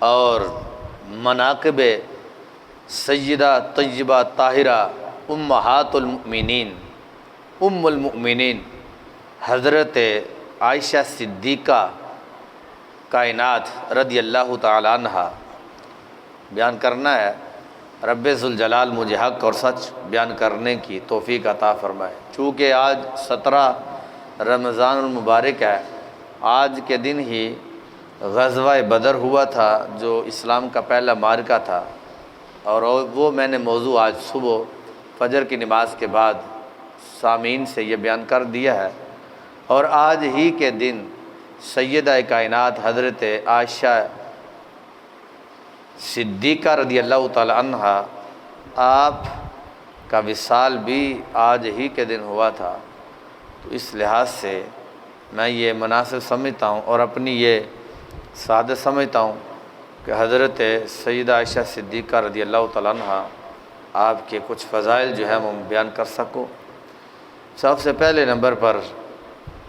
اور مناقب سیدہ طیبہ طاہرہ امہات المؤمنین ام المؤمنین حضرت عائشہ صدیقہ کائنات رضی اللہ تعالی عنہ بیان کرنا ہے۔ رب ذوالجلال مجھے حق اور سچ بیان کرنے کی توفیق عطا فرمائے۔ چونکہ آج 17 رمضان المبارک ہے، آج کے دن ہی غزوہ بدر ہوا تھا جو اسلام کا پہلا معرکہ تھا، اور وہ میں نے موضوع آج صبح فجر کی نماز کے بعد سامعین سے یہ بیان کر دیا ہے۔ اور آج ہی کے دن سیدہ کائنات حضرت عائشہ صدیقہ رضی اللہ تعالی عنہ آپ کا وصال بھی آج ہی کے دن ہوا تھا، تو اس لحاظ سے میں یہ مناسب سمجھتا ہوں اور اپنی یہ سعادت سمجھتا ہوں کہ حضرت سیدہ عائشہ صدیقہ رضی اللہ تعالی عنہ آپ کے کچھ فضائل جو ہے میں بیان کر سکوں۔ سب سے پہلے نمبر پر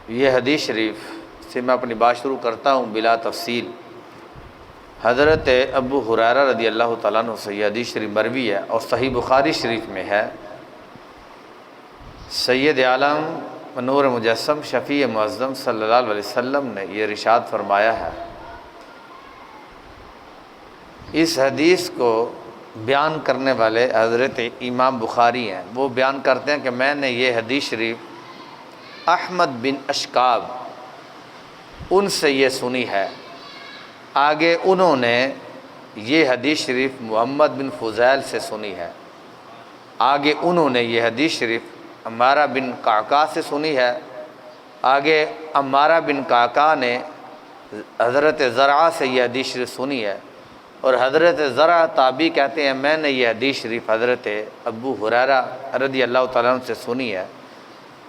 یہ حدیث شریف سے میں اپنی بات شروع کرتا ہوں بلا تفصیل۔ حضرت ابو ہریرہ رضی اللہ تعالیٰ عنہ سے یہ حدیث شریف مروی ہے اور صحیح بخاری شریف میں ہے۔ سید عالم نور مجسم شفیع معظم صلی اللہ علیہ وسلم نے یہ ارشاد فرمایا ہے۔ اس حدیث کو بیان کرنے والے حضرت امام بخاری ہیں۔ وہ بیان کرتے ہیں کہ میں نے یہ حدیث شریف احمد بن اشکاب ان سے یہ سنی ہے۔ آگے انہوں نے یہ حدیث شریف محمد بن فضیل سے سنی ہے۔ آگے انہوں نے یہ حدیث شریف عمارہ بن قعقاع سے سنی ہے۔ آگے عمارہ بن قعقاع نے حضرت زرعہ سے یہ حدیث شریف سنی ہے، اور حضرت زرعہ تابعی کہتے ہیں میں نے یہ حدیث شریف حضرت ابو ہریرہ رضی اللہ تعالیٰ عنہ سے سنی ہے،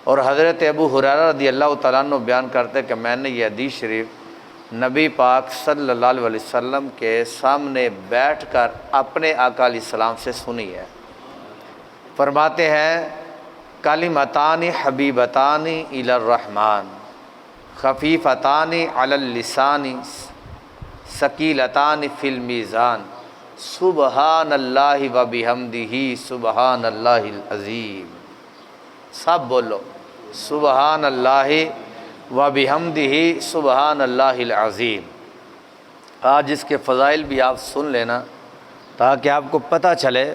اور حضرت ابو ہریرہ رضی اللہ تعالیٰ عنہ بیان کرتے کہ میں نے یہ حدیث شریف نبی پاک صلی اللہ علیہ وسلم کے سامنے بیٹھ کر اپنے آقا علیہ السلام سے سنی ہے۔ فرماتے ہیں کلمتان حبیبتان الی الرحمن خفیفتان علی اللسان ثقیلتان فی المیزان سبحان اللہ و بحمدہ سبحان اللہ العظیم۔ سب بولو سبحان اللہ و بحمدہ سبحان اللہ العظیم۔ آج اس کے فضائل بھی آپ سن لینا تاکہ آپ کو پتہ چلے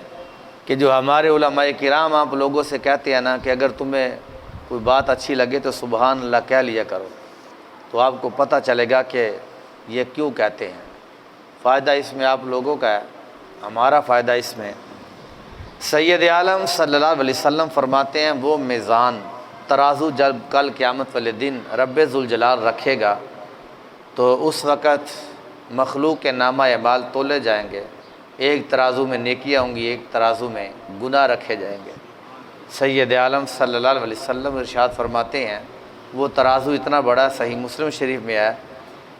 کہ جو ہمارے علماء کرام آپ لوگوں سے کہتے ہیں نا کہ اگر تمہیں کوئی بات اچھی لگے تو سبحان اللہ کہہ لیا کرو، تو آپ کو پتہ چلے گا کہ یہ کیوں کہتے ہیں۔ فائدہ اس میں آپ لوگوں کا ہے، ہمارا فائدہ اس میں۔ سید عالم صلی اللہ علیہ وسلم فرماتے ہیں وہ میزان ترازو جب کل قیامت والے دن رب ذوالجلال رکھے گا تو اس وقت مخلوق کے نامہ اعمال تولے جائیں گے۔ ایک ترازو میں نیکیاں ہوں گی، ایک ترازو میں گناہ رکھے جائیں گے۔ سید عالم صلی اللہ علیہ وسلم ارشاد فرماتے ہیں وہ ترازو اتنا بڑا، صحیح مسلم شریف میں ہے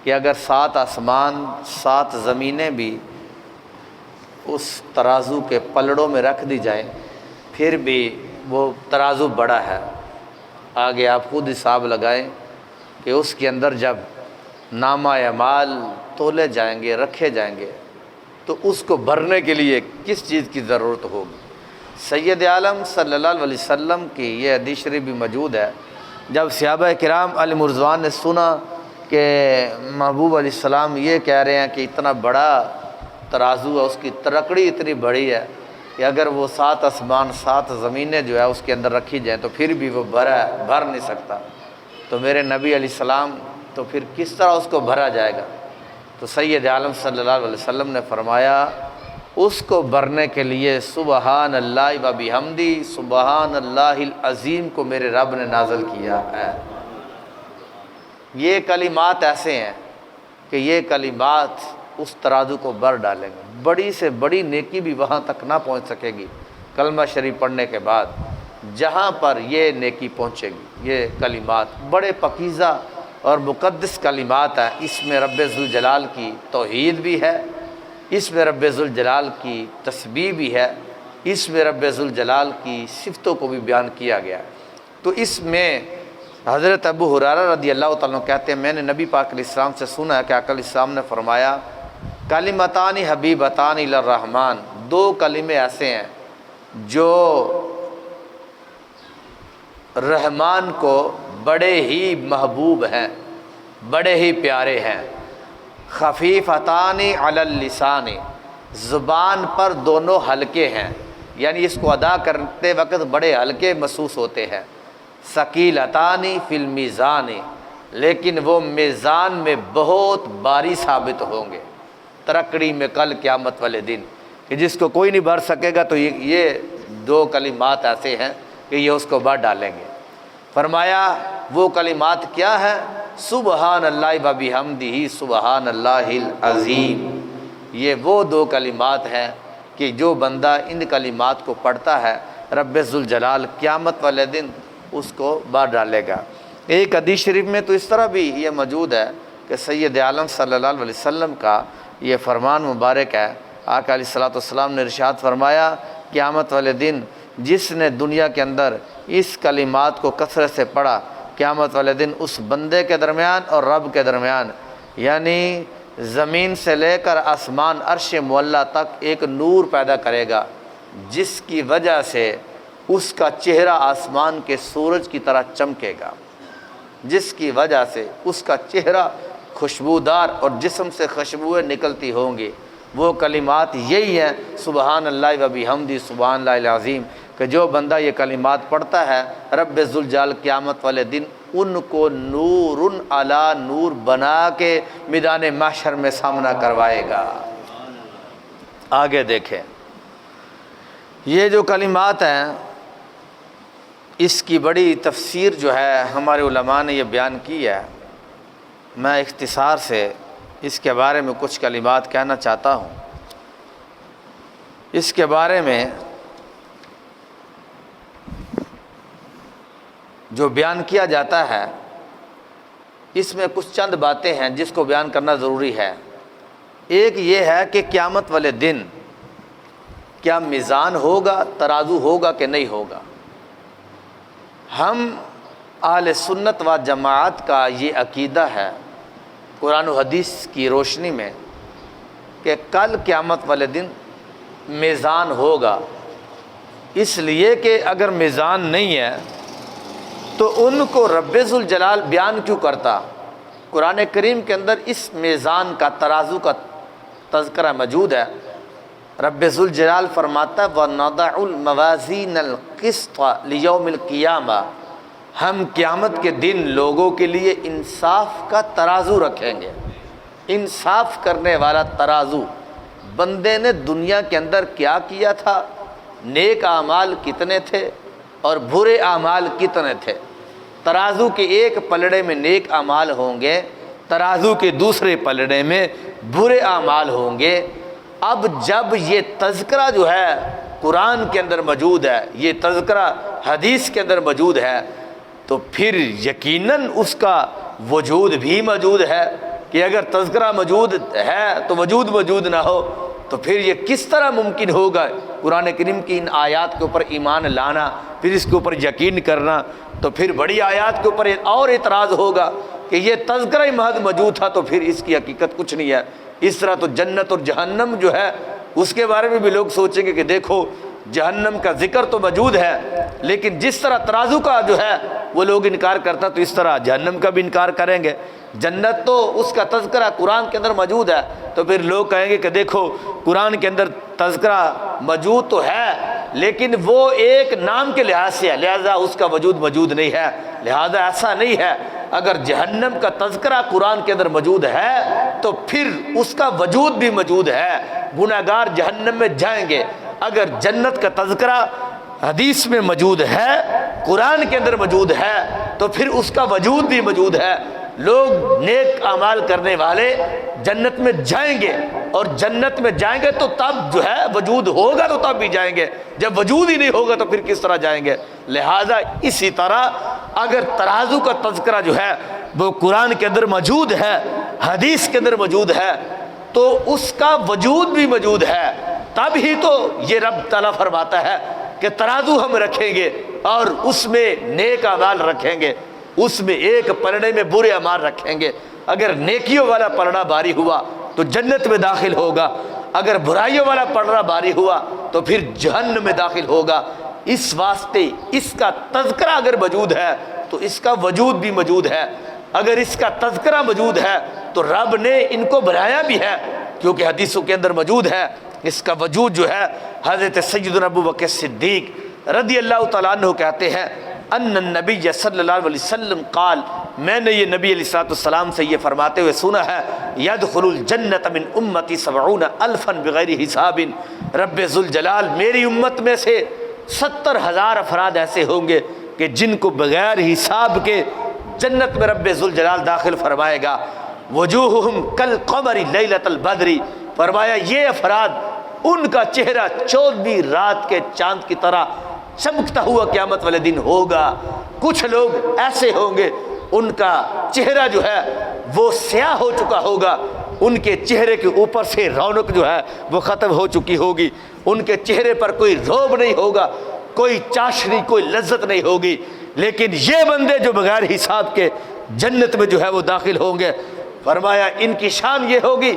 کہ اگر 7 آسمان 7 زمینیں بھی اس ترازو کے پلڑوں میں رکھ دی جائیں پھر بھی وہ ترازو بڑا ہے۔ آگے آپ خود حساب لگائیں کہ اس کے اندر جب نامہ اعمال تولے جائیں گے، رکھے جائیں گے، تو اس کو بھرنے کے لیے کس چیز کی ضرورت ہوگی۔ سید عالم صلی اللہ علیہ وسلم کی یہ حدیث شریف بھی موجود ہے۔ جب صحابہ کرام علیہم رضوان نے سنا کہ محبوب علیہ السلام یہ کہہ رہے ہیں کہ اتنا بڑا ترازو ہے، اس کی ترکڑی اتنی بڑی ہے کہ اگر وہ 7 آسمان 7 زمینیں جو ہے اس کے اندر رکھی جائیں تو پھر بھی وہ بھر نہیں سکتا، تو میرے نبی علیہ السلام تو پھر کس طرح اس کو بھرا جائے گا؟ تو سید عالم صلی اللہ علیہ وسلم نے فرمایا اس کو بھرنے کے لیے سبحان اللہ و بحمدہ سبحان اللہ العظیم کو میرے رب نے نازل کیا ہے۔ یہ کلمات ایسے ہیں کہ یہ کلمات اس ترازو کو بھر ڈالیں گے، بڑی سے بڑی نیکی بھی وہاں تک نہ پہنچ سکے گی کلمہ شریف پڑھنے کے بعد جہاں پر یہ نیکی پہنچے گی۔ یہ کلمات بڑے پاکیزہ اور مقدس کلمات ہیں، اس میں رب ذوالجلال کی توحید بھی ہے، اس میں رب ذوالجلال کی تسبیح بھی ہے، اس میں رب ذوالجلال کی صفتوں کو بھی بیان کیا گیا ہے۔ تو اس میں حضرت ابو ہریرہ رضی اللہ تعالیٰ عنہ کہتے ہیں میں نے نبی پاک علیہ السلام سے سنا ہے کہ آقا علیہ السلام نے فرمایا کلمتان حبیبتان الی الرحمن، دو کلمے ایسے ہیں جو رحمان کو بڑے ہی محبوب ہیں، بڑے ہی پیارے ہیں۔ خفیفتان علی اللسان، زبان پر دونوں ہلکے ہیں، یعنی اس کو ادا کرتے وقت بڑے ہلکے محسوس ہوتے ہیں۔ ثقیلتان فی المیزان، لیکن وہ میزان میں بہت بھاری ثابت ہوں گے، ترکڑی میں کل قیامت والے دن، کہ جس کو کوئی نہیں بھر سکے گا، تو یہ دو کلمات ایسے ہیں کہ یہ اس کو بھر ڈالیں گے۔ فرمایا وہ کلمات کیا ہیں؟ سبحان اللہ و بحمدہ سبحان اللہ العظیم۔ یہ وہ دو کلمات ہیں کہ جو بندہ ان کلمات کو پڑھتا ہے، رب ذوالجلال قیامت والے دن اس کو بھر ڈالے گا۔ ایک حدیث شریف میں تو اس طرح بھی یہ موجود ہے کہ سید عالم صلی اللہ علیہ وسلم کا یہ فرمان مبارک ہے، آقا علیہ الصلوۃ والسلام نے ارشاد فرمایا قیامت والے دن جس نے دنیا کے اندر اس کلمات کو کثرت سے پڑھا، قیامت والے دن اس بندے کے درمیان اور رب کے درمیان، یعنی زمین سے لے کر آسمان عرش معلیٰ تک ایک نور پیدا کرے گا، جس کی وجہ سے اس کا چہرہ آسمان کے سورج کی طرح چمکے گا، جس کی وجہ سے اس کا چہرہ خوشبودار اور جسم سے خوشبوئیں نکلتی ہوں گی۔ وہ کلمات یہی ہیں سبحان اللہ و بحمدہ سبحان اللہ العظیم، کہ جو بندہ یہ کلمات پڑھتا ہے، رب ذوالجلال قیامت والے دن ان کو نور علی نور بنا کے میدان محشر میں سامنا کروائے گا۔ آگے دیکھیں، یہ جو کلمات ہیں اس کی بڑی تفسیر جو ہے ہمارے علماء نے یہ بیان کی ہے۔ میں اختصار سے اس کے بارے میں کچھ کلمات کہنا چاہتا ہوں۔ اس کے بارے میں جو بیان کیا جاتا ہے، اس میں کچھ چند باتیں ہیں جس کو بیان کرنا ضروری ہے۔ ایک یہ ہے کہ قیامت والے دن کیا میزان ہوگا، ترازو ہوگا کہ نہیں ہوگا۔ ہم اہل سنت و جماعت کا یہ عقیدہ ہے قرآن و حدیث کی روشنی میں کہ کل قیامت والے دن میزان ہوگا، اس لیے کہ اگر میزان نہیں ہے تو ان کو رب ذوالجلال بیان کیوں کرتا؟ قرآن کریم کے اندر اس میزان کا، ترازو کا تذکرہ موجود ہے۔ رب ذوالجلال فرماتا ہے وَنَضَعُ الْمَوَازِينَ الْقِسْطَ لِيَوْمِ الْقِيَامَةِ، ہم قیامت کے دن لوگوں کے لیے انصاف کا ترازو رکھیں گے۔ انصاف کرنے والا ترازو، بندے نے دنیا کے اندر کیا کیا تھا، نیک اعمال کتنے تھے اور برے اعمال کتنے تھے۔ ترازو کے ایک پلڑے میں نیک اعمال ہوں گے، ترازو کے دوسرے پلڑے میں برے اعمال ہوں گے۔ اب جب یہ تذکرہ جو ہے قرآن کے اندر موجود ہے، یہ تذکرہ حدیث کے اندر موجود ہے، تو پھر یقیناً اس کا وجود بھی موجود ہے کہ اگر تذکرہ موجود ہے تو وجود موجود نہ ہو تو پھر یہ کس طرح ممکن ہوگا؟ قرآن کریم کی ان آیات کے اوپر ایمان لانا، پھر اس کے اوپر یقین کرنا، تو پھر بڑی آیات کے اوپر اور اعتراض ہوگا کہ یہ تذکرہ ہی محض موجود تھا تو پھر اس کی حقیقت کچھ نہیں ہے۔ اس طرح تو جنت اور جہنم جو ہے اس کے بارے میں بھی لوگ سوچیں گے کہ دیکھو جہنم کا ذکر تو موجود ہے، لیکن جس طرح ترازو کا جو ہے وہ لوگ انکار کرتا تو اس طرح جہنم کا بھی انکار کریں گے۔ جنت تو اس کا تذکرہ قرآن کے اندر موجود ہے، تو پھر لوگ کہیں گے کہ دیکھو قرآن کے اندر تذکرہ موجود تو ہے لیکن وہ ایک نام کے لحاظ سے ہے، لہذا اس کا وجود موجود نہیں ہے، لہذا ایسا نہیں ہے۔ اگر جہنم کا تذکرہ قرآن کے اندر موجود ہے تو پھر اس کا وجود بھی موجود ہے، گناہگار جہنم میں جائیں گے۔ اگر جنت کا تذکرہ حدیث میں موجود ہے، قرآن کے اندر موجود ہے، تو پھر اس کا وجود بھی موجود ہے۔ لوگ نیک اعمال کرنے والے جنت میں جائیں گے، اور جنت میں جائیں گے تو تب جو ہے وجود ہوگا تو تب بھی جائیں گے، جب وجود ہی نہیں ہوگا تو پھر کس طرح جائیں گے؟ لہذا اسی طرح اگر ترازو کا تذکرہ جو ہے وہ قرآن کے اندر موجود ہے، حدیث کے اندر موجود ہے، تو اس کا وجود بھی موجود ہے، تب ہی تو یہ رب تعالیٰ فرماتا ہے کہ ترازو ہم رکھیں گے اور اس میں نیک اعمال رکھیں گے، اس میں ایک پلڑے میں برے اعمال رکھیں گے۔ اگر نیکیوں والا پلڑا باری ہوا تو تو جنت میں داخل ہوگا، اگر برائیوں والا پڑھنا باری ہوا تو پھر جہنم میں داخل ہوگا۔ اس واسطے اس کا تذکرہ اگر موجود ہے تو اس کا وجود بھی موجود ہے، اگر اس کا تذکرہ موجود ہے تو رب نے ان کو بنایا بھی ہے، کیونکہ حدیثوں کے اندر موجود ہے۔ اس کا وجود جو ہے، حضرت سیدنا ابو بکر صدیق رضی اللہ تعالیٰ عنہ کہتے ہیں ان النبی صلی اللہ علیہ وسلم قال، میں نے یہ نبی علیہ السلام سے یہ فرماتے ہوئے سنا ہے، یدخل الجنت من امتی 70,000 بغیر حساب، رب ذوالجلال میری امت میں سے 70,000 افراد ایسے ہوں گے کہ جن کو بغیر حساب کے جنت میں رب ذوالجلال داخل فرمائے گا۔ وجوہہم کالقمر لیلۃ البدر، فرمایا یہ افراد ان کا چہرہ 14ویں رات کے چاند کی طرح چمکتا ہوا قیامت والے دن ہوگا۔ کچھ لوگ ایسے ہوں گے ان کا چہرہ جو ہے وہ سیاہ ہو چکا ہوگا، ان کے چہرے کے اوپر سے رونق جو ہے وہ ختم ہو چکی ہوگی، ان کے چہرے پر کوئی روب نہیں ہوگا، کوئی چاشنی، کوئی لذت نہیں ہوگی۔ لیکن یہ بندے جو بغیر حساب کے جنت میں جو ہے وہ داخل ہوں گے، فرمایا ان کی شان یہ ہوگی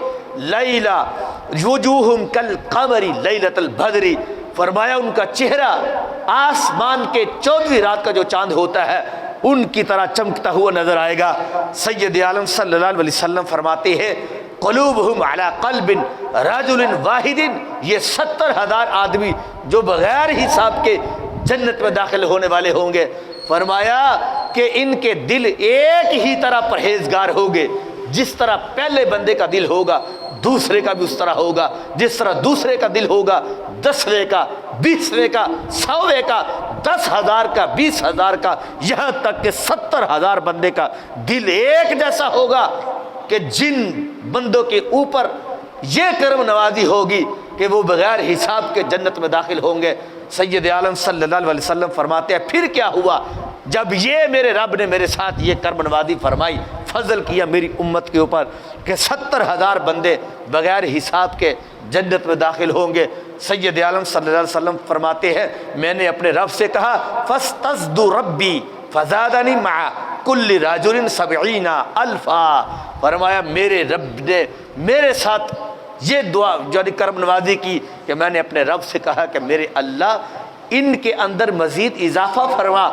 لیلہ وجوہم کالقمر لیلۃ البدر، فرمایا ان کا چہرہ آسمان کے 14ویں رات کا جو چاند ہوتا ہے ان کی طرح چمکتا ہوا نظر آئے گا۔ سید عالم صلی اللہ علیہ وسلم فرماتے ہیں قلوبہم علی قلب رجل واحد، یہ 70,000 آدمی جو بغیر حساب کے جنت میں داخل ہونے والے ہوں گے، فرمایا کہ ان کے دل ایک ہی طرح پرہیزگار ہوں گے، جس طرح پہلے بندے کا دل ہوگا دوسرے کا بھی اس طرح ہوگا، جس طرح دوسرے کا دل ہوگا 10ویں کا، 20ویں کا، 100ویں کا، 10,000 کا، 20,000 کا، یہاں تک کہ 70,000 بندے کا دل ایک جیسا ہوگا کہ جن بندوں کے اوپر یہ کرم نوازی ہوگی کہ وہ بغیر حساب کے جنت میں داخل ہوں گے۔ سید عالم صلی اللہ علیہ وسلم فرماتے ہیں پھر کیا ہوا جب یہ میرے رب نے میرے ساتھ یہ کرم نوازی فرمائی، فضل کیا میری امت کے اوپر کہ 70,000 بندے بغیر حساب کے جنت میں داخل ہوں گے۔ سید عالم صلی اللہ علیہ وسلم فرماتے ہیں میں نے اپنے رب سے کہا فاستزد ربی فزادنی مع کل رجل 70,000، فرمایا میرے رب نے میرے ساتھ یہ دعا جو کرم نوازی کی کہ میں نے اپنے رب سے کہا کہ میرے اللہ ان کے اندر مزید اضافہ فرما،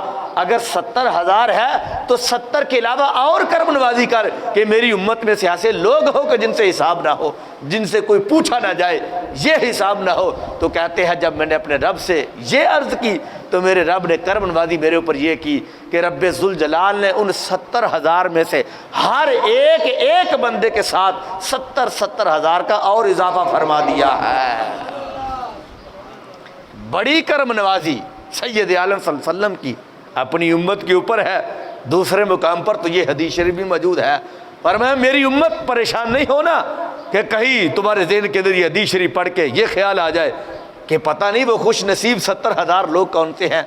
اگر 70,000 ہے تو 70 کے علاوہ اور کرم نوازی کر کہ میری امت میں سے ایسے لوگ ہو کہ جن سے حساب نہ ہو، جن سے کوئی پوچھا نہ جائے، یہ حساب نہ ہو۔ تو کہتے ہیں جب میں نے اپنے رب سے یہ عرض کی تو میرے رب نے کرم نوازی میرے اوپر یہ کی کہ رب ذوالجلال نے ان 70,000 میں سے ہر ایک بندے کے ساتھ 70,000 کا اور اضافہ فرما دیا ہے۔ بڑی کرم نوازی سید عالم صلی اللہ علیہ وسلم کی اپنی امت کے اوپر ہے۔ دوسرے مقام پر تو یہ حدیث شریف بھی موجود ہے، فرمایا میری امت پریشان نہیں ہونا کہ کہیں تمہارے ذہن کے اندر یہ حدیث شریف پڑھ کے یہ خیال آ جائے کہ پتہ نہیں وہ خوش نصیب 70,000 لوگ کون سے ہیں،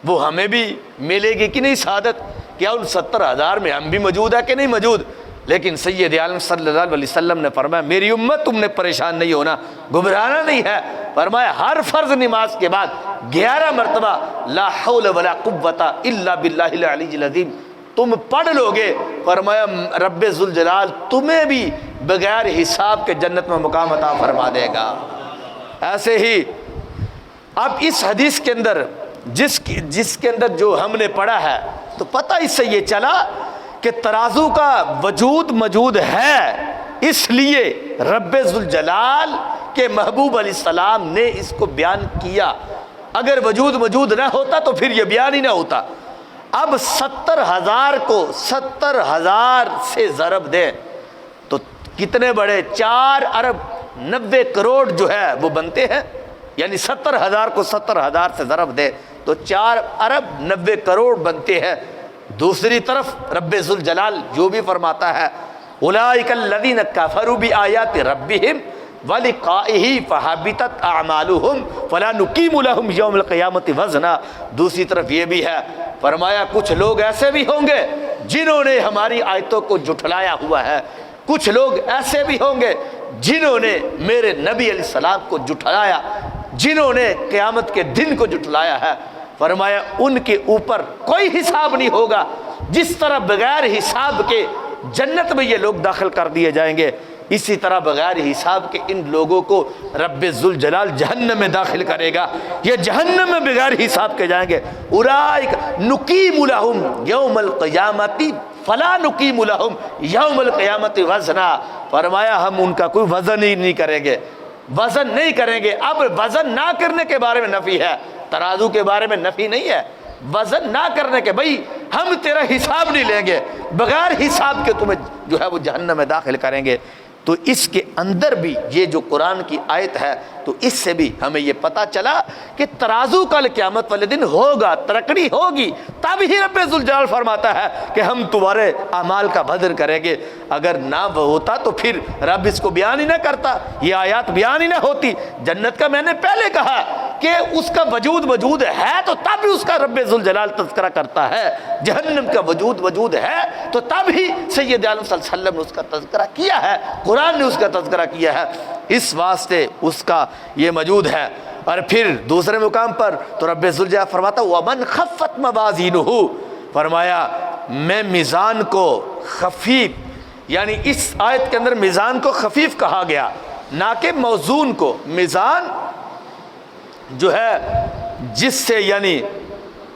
وہ ہمیں بھی ملے گی کہ نہیں سعادت، کیا ان 70,000 میں ہم بھی موجود ہیں کہ نہیں موجود۔ لیکن سید عالم صلی اللہ علیہ وسلم نے فرمایا میری امت تم نے پریشان نہیں ہونا، گھبرانا نہیں ہے۔ فرمایا ہر فرض نماز کے بعد 11 مرتبہ لا حول ولا قوت الا باللہ العلی العظیم تم پڑھ لو گے، فرمایا رب ذوالجلال تمہیں بھی بغیر حساب کے جنت میں مقام عطا فرما دے گا۔ ایسے ہی اب اس حدیث کے اندر جس کے اندر جو ہم نے پڑھا ہے تو پتہ اس سے یہ چلا کہ ترازو کا وجود موجود ہے، اس لیے رب ذوالجلال کے محبوب علیہ السلام نے اس کو بیان کیا، اگر وجود موجود نہ ہوتا تو پھر یہ بیان ہی نہ ہوتا۔ اب 70,000 کو 70,000 سے ضرب دیں تو کتنے بڑے 4 ارب 90 کروڑ جو ہے وہ بنتے ہیں، یعنی 70,000 کو 70,000 سے ضرب دیں تو 4 ارب 90 کروڑ بنتے ہیں۔ دوسری طرف رب ذوالجلال جو بھی فرماتا ہے اولئک الذین کفروا بآیات ربہم ولقائہ فحبطت اعمالہم فلا نقیم لہم یوم القیامۃ وزنا، دوسری طرف یہ بھی ہے فرمایا کچھ لوگ ایسے بھی ہوں گے جنہوں نے ہماری آیتوں کو جھٹلایا ہوا ہے، کچھ لوگ ایسے بھی ہوں گے جنہوں نے میرے نبی علیہ السلام کو جھٹلایا، جنہوں نے قیامت کے دن کو جھٹلایا ہے، فرمایا ان کے اوپر کوئی حساب نہیں ہوگا، جس طرح بغیر حساب کے جنت میں یہ لوگ داخل کر دیے جائیں گے، اسی طرح بغیر حساب کے ان لوگوں کو رب ذوالجلال جہنم میں داخل کرے گا، یہ جہنم میں بغیر حساب کے جائیں گے۔ اولئک نقیم لہم یوم القیامۃ فلا نقیم لہم یوم القیامۃ وزنا، فرمایا ہم ان کا کوئی وزن ہی نہیں کریں گے، وزن نہیں کریں گے۔ اب وزن نہ کرنے کے بارے میں نفی ہے، ترازو کے بارے میں نفی نہیں ہے، وزن نہ کرنے کے، بھئی ہم تیرا حساب نہیں لیں گے، بغیر حساب کے تمہیں جو ہے وہ جہنم میں داخل کریں گے۔ تو اس کے اندر بھی یہ جو قرآن کی آیت ہے، تو اس سے بھی ہمیں یہ پتہ چلا کہ ترازو کل قیامت والے دن ہوگا، ترکڑی ہوگی، تب ہی رب ذوالجلال فرماتا ہے کہ ہم تمہارے اعمال کا بدل کریں گے۔ اگر نہ وہ ہوتا تو پھر رب اس کو بیان ہی نہ کرتا، یہ آیات بیان ہی نہ ہوتی۔ جنت کا میں نے پہلے کہا کہ اس کا وجود ہے تو تب بھی اس کا رب ذوالجلال تذکرہ کرتا ہے، جہنم کا وجود ہے تو تب ہی سید عالم صلی اللہ علیہ وسلم نے اس کا تذکرہ کیا ہے، قرآن نے اس کا تذکرہ کیا ہے، اس واسطے اس کا یہ موجود ہے۔ اور پھر دوسرے مقام پر تو رب ذوالجلال فرماتا وَمَنْ خَفَّتْ مَوَازِينُهُ، فرمایا میں میزان کو خفیف، یعنی اس آیت کے اندر میزان کو خفیف کہا گیا، نہ کہ موزون کو۔ میزان جو ہے جس سے یعنی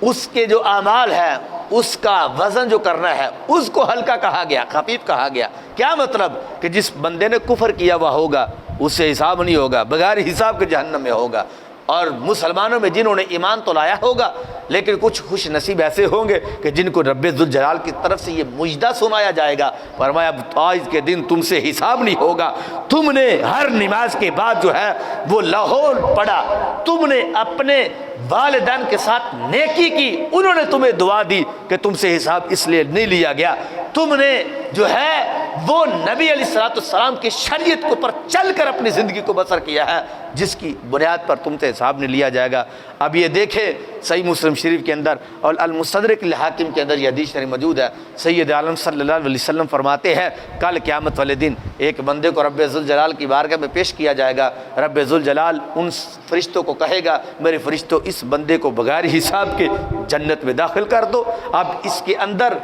اس کے جو اعمال ہیں اس کا وزن جو کرنا ہے اس کو ہلکا کہا گیا، خفیف کہا گیا۔ کیا مطلب کہ جس بندے نے کفر کیا ہوا ہوگا اس سے حساب نہیں ہوگا، بغیر حساب کے جہنم میں ہوگا۔ اور مسلمانوں میں جنہوں نے ایمان تو لایا ہوگا لیکن کچھ خوش نصیب ایسے ہوں گے کہ جن کو رب ذوالجلال کی طرف سے یہ مجدہ سنایا جائے گا، فرمایا آج کے دن تم سے حساب نہیں ہوگا، تم نے ہر نماز کے بعد جو ہے وہ لاہور پڑھا، تم نے اپنے والدین کے ساتھ نیکی کی، انہوں نے تمہیں دعا دی کہ تم سے حساب اس لیے نہیں لیا گیا، تم نے جو ہے وہ نبی علیہ الصلوۃ والسلام کی شریعت کے اوپر چل کر اپنی زندگی کو بسر کیا ہے جس کی بنیاد پر تم سے حساب نہیں لیا جائے گا۔ اب یہ دیکھیں صحیح مسلم شریف کے اندر اور المستدرک الحاکم کے اندر یہ حدیث شریف موجود ہے، سید عالم صلی اللہ علیہ وسلم فرماتے ہیں کل قیامت والے دن ایک بندے کو رب ذوالجلال کی بارگاہ میں پیش کیا جائے گا، رب ذوالجلال ان فرشتوں کو کہے گا میرے فرشتوں اس بندے کو بغیر حساب کے جنت میں داخل کر دو۔ اب اس کے اندر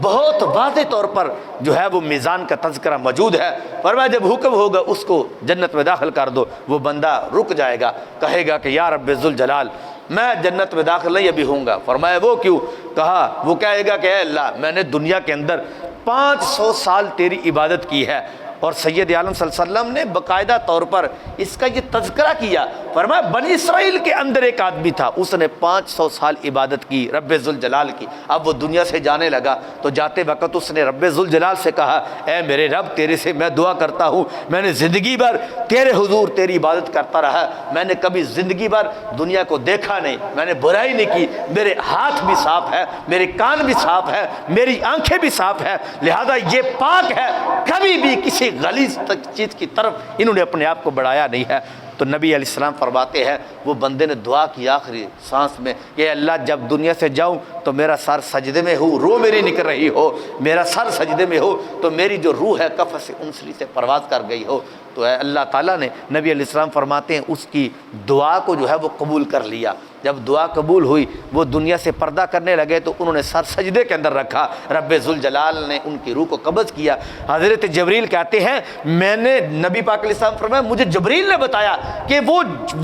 بہت واضح طور پر جو ہے وہ میزان کا تذکرہ موجود ہے، فرمایا جب حکم ہوگا اس کو جنت میں داخل کر دو، وہ بندہ رک جائے گا، کہے گا کہ یا رب ذوالجلال میں جنت میں داخل نہیں ابھی ہوں گا۔ فرمایا وہ کیوں؟ کہا وہ کہے گا کہ اے اللہ میں نے دنیا کے اندر 500 سال تیری عبادت کی ہے، اور سید عالم صلی اللہ علیہ وسلم نے باقاعدہ طور پر اس کا یہ تذکرہ کیا، فرمایا بنی اسرائیل کے اندر ایک آدمی تھا اس نے 500 سال عبادت کی رب ذوالجلال کی، اب وہ دنیا سے جانے لگا تو جاتے وقت اس نے رب ذوالجلال سے کہا اے میرے رب تیرے سے میں دعا کرتا ہوں، میں نے زندگی بھر تیرے حضور تیری عبادت کرتا رہا، میں نے کبھی زندگی بھر دنیا کو دیکھا نہیں، میں نے برائی نہیں کی، میرے ہاتھ بھی صاف ہے، میرے کان بھی صاف ہے، میری آنکھیں بھی صاف ہے، لہذا یہ پاک ہے، کبھی بھی کسی غلیظ چیز کی طرف انہوں نے اپنے آپ کو بڑھایا نہیں ہے۔ تو نبی علیہ السلام فرماتے ہیں وہ بندے نے دعا کی آخری سانس میں کہ اللہ جب دنیا سے جاؤں تو میرا سر سجدے میں ہو، روح میری نکل رہی ہو، میرا سر سجدے میں ہو تو میری جو روح ہے قفس انسلی سے پرواز کر گئی ہو، تو اللہ تعالیٰ نے نبی علیہ السلام فرماتے ہیں اس کی دعا کو جو ہے وہ قبول کر لیا۔ جب دعا قبول ہوئی وہ دنیا سے پردہ کرنے لگے تو انہوں نے سر سجدے کے اندر رکھا، رب ذوالجلال نے ان کی روح کو قبض کیا۔ حضرت جبریل کہتے ہیں میں نے نبی پاک علیہ السلام فرمایا مجھے جبریل نے بتایا کہ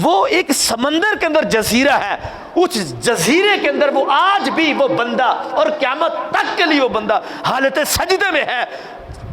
وہ ایک سمندر کے اندر جزیرہ ہے، اس جزیرے کے اندر وہ آج بھی وہ بندہ اور قیامت تک کے لیے وہ بندہ حالت سجدے میں ہے۔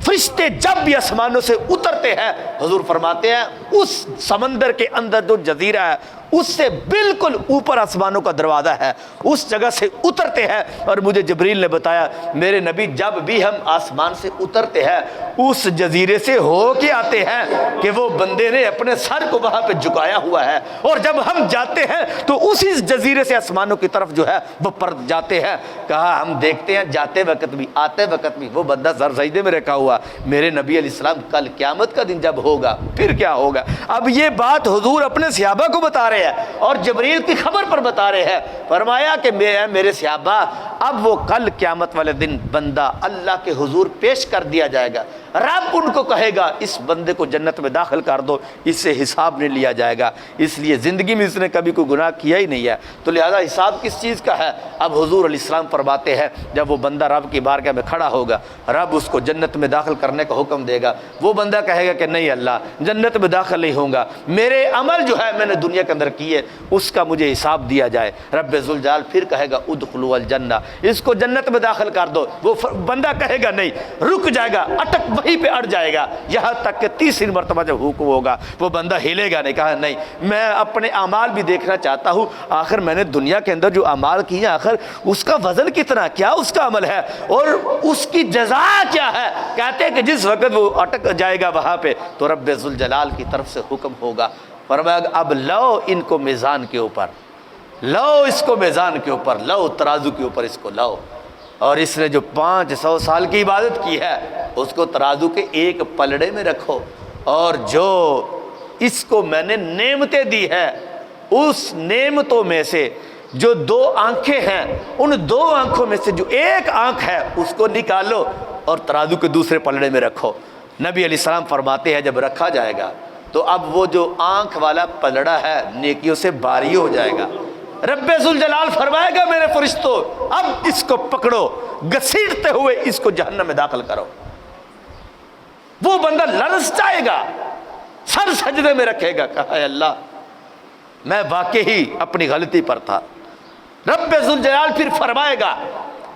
فرشتے جب بھی آسمانوں سے اترتے ہیں حضور فرماتے ہیں اس سمندر کے اندر جو جزیرہ ہے اس سے بالکل اوپر آسمانوں کا دروازہ ہے، اس جگہ سے اترتے ہیں، اور مجھے جبریل نے بتایا میرے نبی جب بھی ہم آسمان سے اترتے ہیں اس جزیرے سے ہو کے آتے ہیں کہ وہ بندے نے اپنے سر کو وہاں پہ جھکایا ہوا ہے، اور جب ہم جاتے ہیں تو اسی جزیرے سے آسمانوں کی طرف جو ہے وہ پر جاتے ہیں۔ کہا ہم دیکھتے ہیں جاتے وقت بھی آتے وقت بھی وہ بندہ سر سجدے میں رکھا ہوا، میرے نبی علیہ السلام کل قیامت کا دن جب ہوگا پھر کیا ہوگا؟ اب یہ بات حضور اپنے صحابہ کو بتا رہے ہیں اور جبریل کی خبر پر بتا رہے ہیں، فرمایا کہ میرے صحابہ اب وہ کل قیامت والے دن بندہ اللہ کے حضور پیش کر دیا جائے گا، رب ان کو کہے گا اس بندے کو جنت میں داخل کر دو، اس سے حساب نہیں لیا جائے گا، اس لیے زندگی میں اس نے کبھی کوئی گناہ کیا ہی نہیں ہے، تو لہذا حساب کس چیز کا ہے؟ اب حضور علیہ السلام فرماتے ہیں جب وہ بندہ رب کی بارگاہ میں کھڑا ہوگا، رب اس کو جنت میں داخل کرنے کا حکم دے گا، وہ بندہ کہے گا کہ نہیں اللہ جنت میں داخل نہیں ہوں گا، میرے عمل جو ہے میں نے دنیا کے اندر کیے اس کا مجھے حساب دیا جائے۔ رب ذوالجلال پھر کہے گا ادخلوا الجنہ، اس کو جنت میں داخل کر دو، وہ بندہ کہے گا نہیں، رک جائے گا، اٹک وہیں پہ اڑ جائے گا، یہاں تک کہ تیسری مرتبہ جب حکم ہوگا وہ بندہ ہلے گا نہیں، کہا نہیں میں اپنے اعمال بھی دیکھنا چاہتا ہوں، آخر میں نے دنیا کے اندر جو اعمال کیے آخر اس کا وزن کتنا، کیا اس کا عمل ہے اور اس کی جزا کیا ہے؟ کہتے ہیں کہ جس وقت وہ اٹک جائے گا وہاں پہ تو رب ذوالجلال کی طرف سے حکم ہوگا، فرمایا اب لو ان کو میزان کے اوپر، لو اس کو میزان کے اوپر، لو ترازو کے اوپر اس کو لو، اور اس نے جو 500 سال کی عبادت کی ہے اس کو ترازو کے ایک پلڑے میں رکھو، اور جو اس کو میں نے نعمتیں دی ہے اس نعمتوں میں سے جو 2 آنکھیں ہیں ان 2 آنکھوں میں سے جو ایک آنکھ ہے اس کو نکالو اور ترازو کے دوسرے پلڑے میں رکھو۔ نبی علیہ السلام فرماتے ہیں جب رکھا جائے گا تو اب وہ جو آنکھ والا پلڑا ہے نیکیوں سے بھاری ہو جائے گا، رب ذوالجلال فرمائے گا میرے فرشتوں اب اس کو پکڑو، گھسیٹتے ہوئے اس کو جہنم میں داخل کرو۔ وہ بندہ لرز جائے گا، سر سجدے میں رکھے گا، کہا اے اللہ میں واقعی اپنی غلطی پر تھا۔ رب ذوالجلال پھر فرمائے گا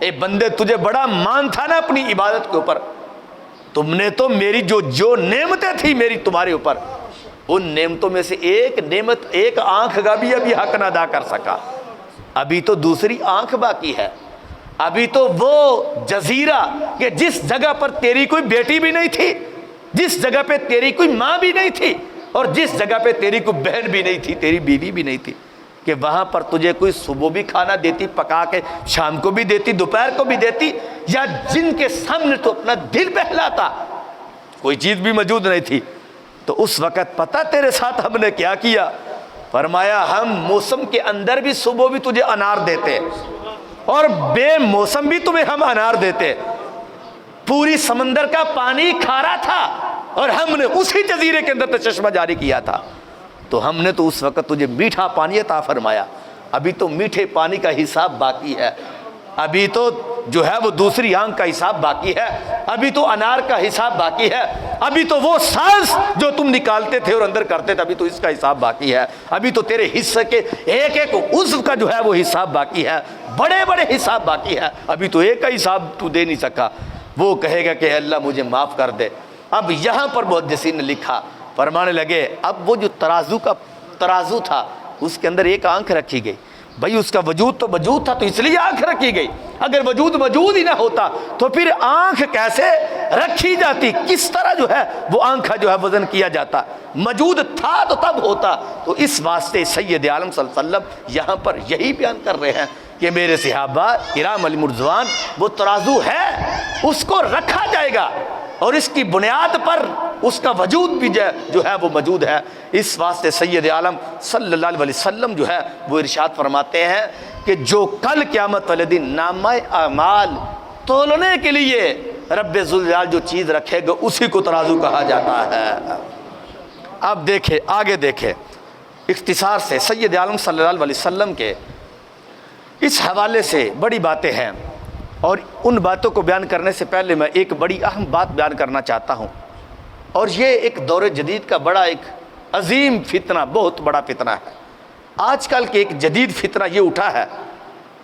اے بندے تجھے بڑا مان تھا نا اپنی عبادت کے اوپر، تم نے تو میری جو نعمتیں تھی میری تمہارے اوپر، ان نعمتوں میں سے ایک نعمت ایک آنکھ کا بھی ابھی حق نہ ادا کر سکا، ابھی تو دوسری آنکھ باقی ہے، ابھی تو وہ جزیرہ کہ جس جگہ پر تیری کوئی بیٹی بھی نہیں تھی، جس جگہ پہ تیری کوئی ماں بھی نہیں تھی، اور جس جگہ پہ تیری کوئی بہن بھی نہیں تھی، تیری بیوی بھی نہیں تھی، کہ وہاں پر تجھے کوئی صبح بھی کھانا دیتی پکا کے، شام کو بھی دیتی، دوپہر کو بھی دیتی، یا جن کے سامنے تو اپنا دل بہلاتا، کوئی چیز بھی موجود نہیں تھی، تو اس وقت پتہ تیرے ساتھ ہم نے کیا کیا؟ فرمایا ہم موسم کے اندر بھی صبح بھی تجھے انار دیتے اور بے موسم بھی تمہیں ہم انار دیتے، پوری سمندر کا پانی کھارا تھا اور ہم نے اسی جزیرے کے اندر چشمہ جاری کیا تھا، تو ہم نے تو اس وقت تجھے میٹھا پانی عطا فرمایا، ابھی تو میٹھے پانی کا حساب باقی ہے، ابھی تو جو ہے وہ دوسری آنکھ کا حساب باقی ہے، ابھی تو انار کا حساب باقی ہے، ابھی تو وہ سانس جو تم نکالتے تھے اور اندر کرتے تھے ابھی تو اس کا حساب باقی ہے، ابھی تو تیرے حصے کے ایک ایک عضو کا جو ہے وہ حساب باقی ہے، بڑے بڑے حساب باقی ہے، ابھی تو ایک کا حساب تو دے نہیں سکا۔ وہ کہے گا کہ اللہ مجھے معاف کر دے۔ اب یہاں پر محدثین نے لکھا، فرمانے لگے اب وہ جو ترازو تھا اس کے اندر ایک آنکھ رکھی گئی، بھائی اس کا وجود تو موجود تھا تو اس لیے آنکھ رکھی گئی، اگر وجود موجود ہی نہ ہوتا تو پھر آنکھ کیسے رکھی جاتی، کس طرح جو ہے وہ آنکھ کا جو ہے وزن کیا جاتا، موجود تھا تو تب ہوتا۔ تو اس واسطے سید عالم صلی اللہ علیہ وسلم یہاں پر یہی بیان کر رہے ہیں کہ میرے صحابہ کرام علیہم رضوان وہ ترازو ہے، اس کو رکھا جائے گا اور اس کی بنیاد پر اس کا وجود بھی جو ہے وہ موجود ہے۔ اس واسطے سید عالم صلی اللہ علیہ وسلم جو ہے وہ ارشاد فرماتے ہیں کہ جو کل قیامت والے دن نامہ اعمال تولنے کے لیے رب ذوالجلال جو چیز رکھے گا اسی کو ترازو کہا جاتا ہے۔ اب دیکھیں آگے دیکھیں، اختصار سے سید عالم صلی اللہ علیہ وسلم کے اس حوالے سے بڑی باتیں ہیں، اور ان باتوں کو بیان کرنے سے پہلے میں ایک بڑی اہم بات بیان کرنا چاہتا ہوں، اور یہ ایک دور جدید کا بڑا ایک عظیم فتنہ، بہت بڑا فتنہ ہے۔ آج کل کے ایک جدید فتنہ یہ اٹھا ہے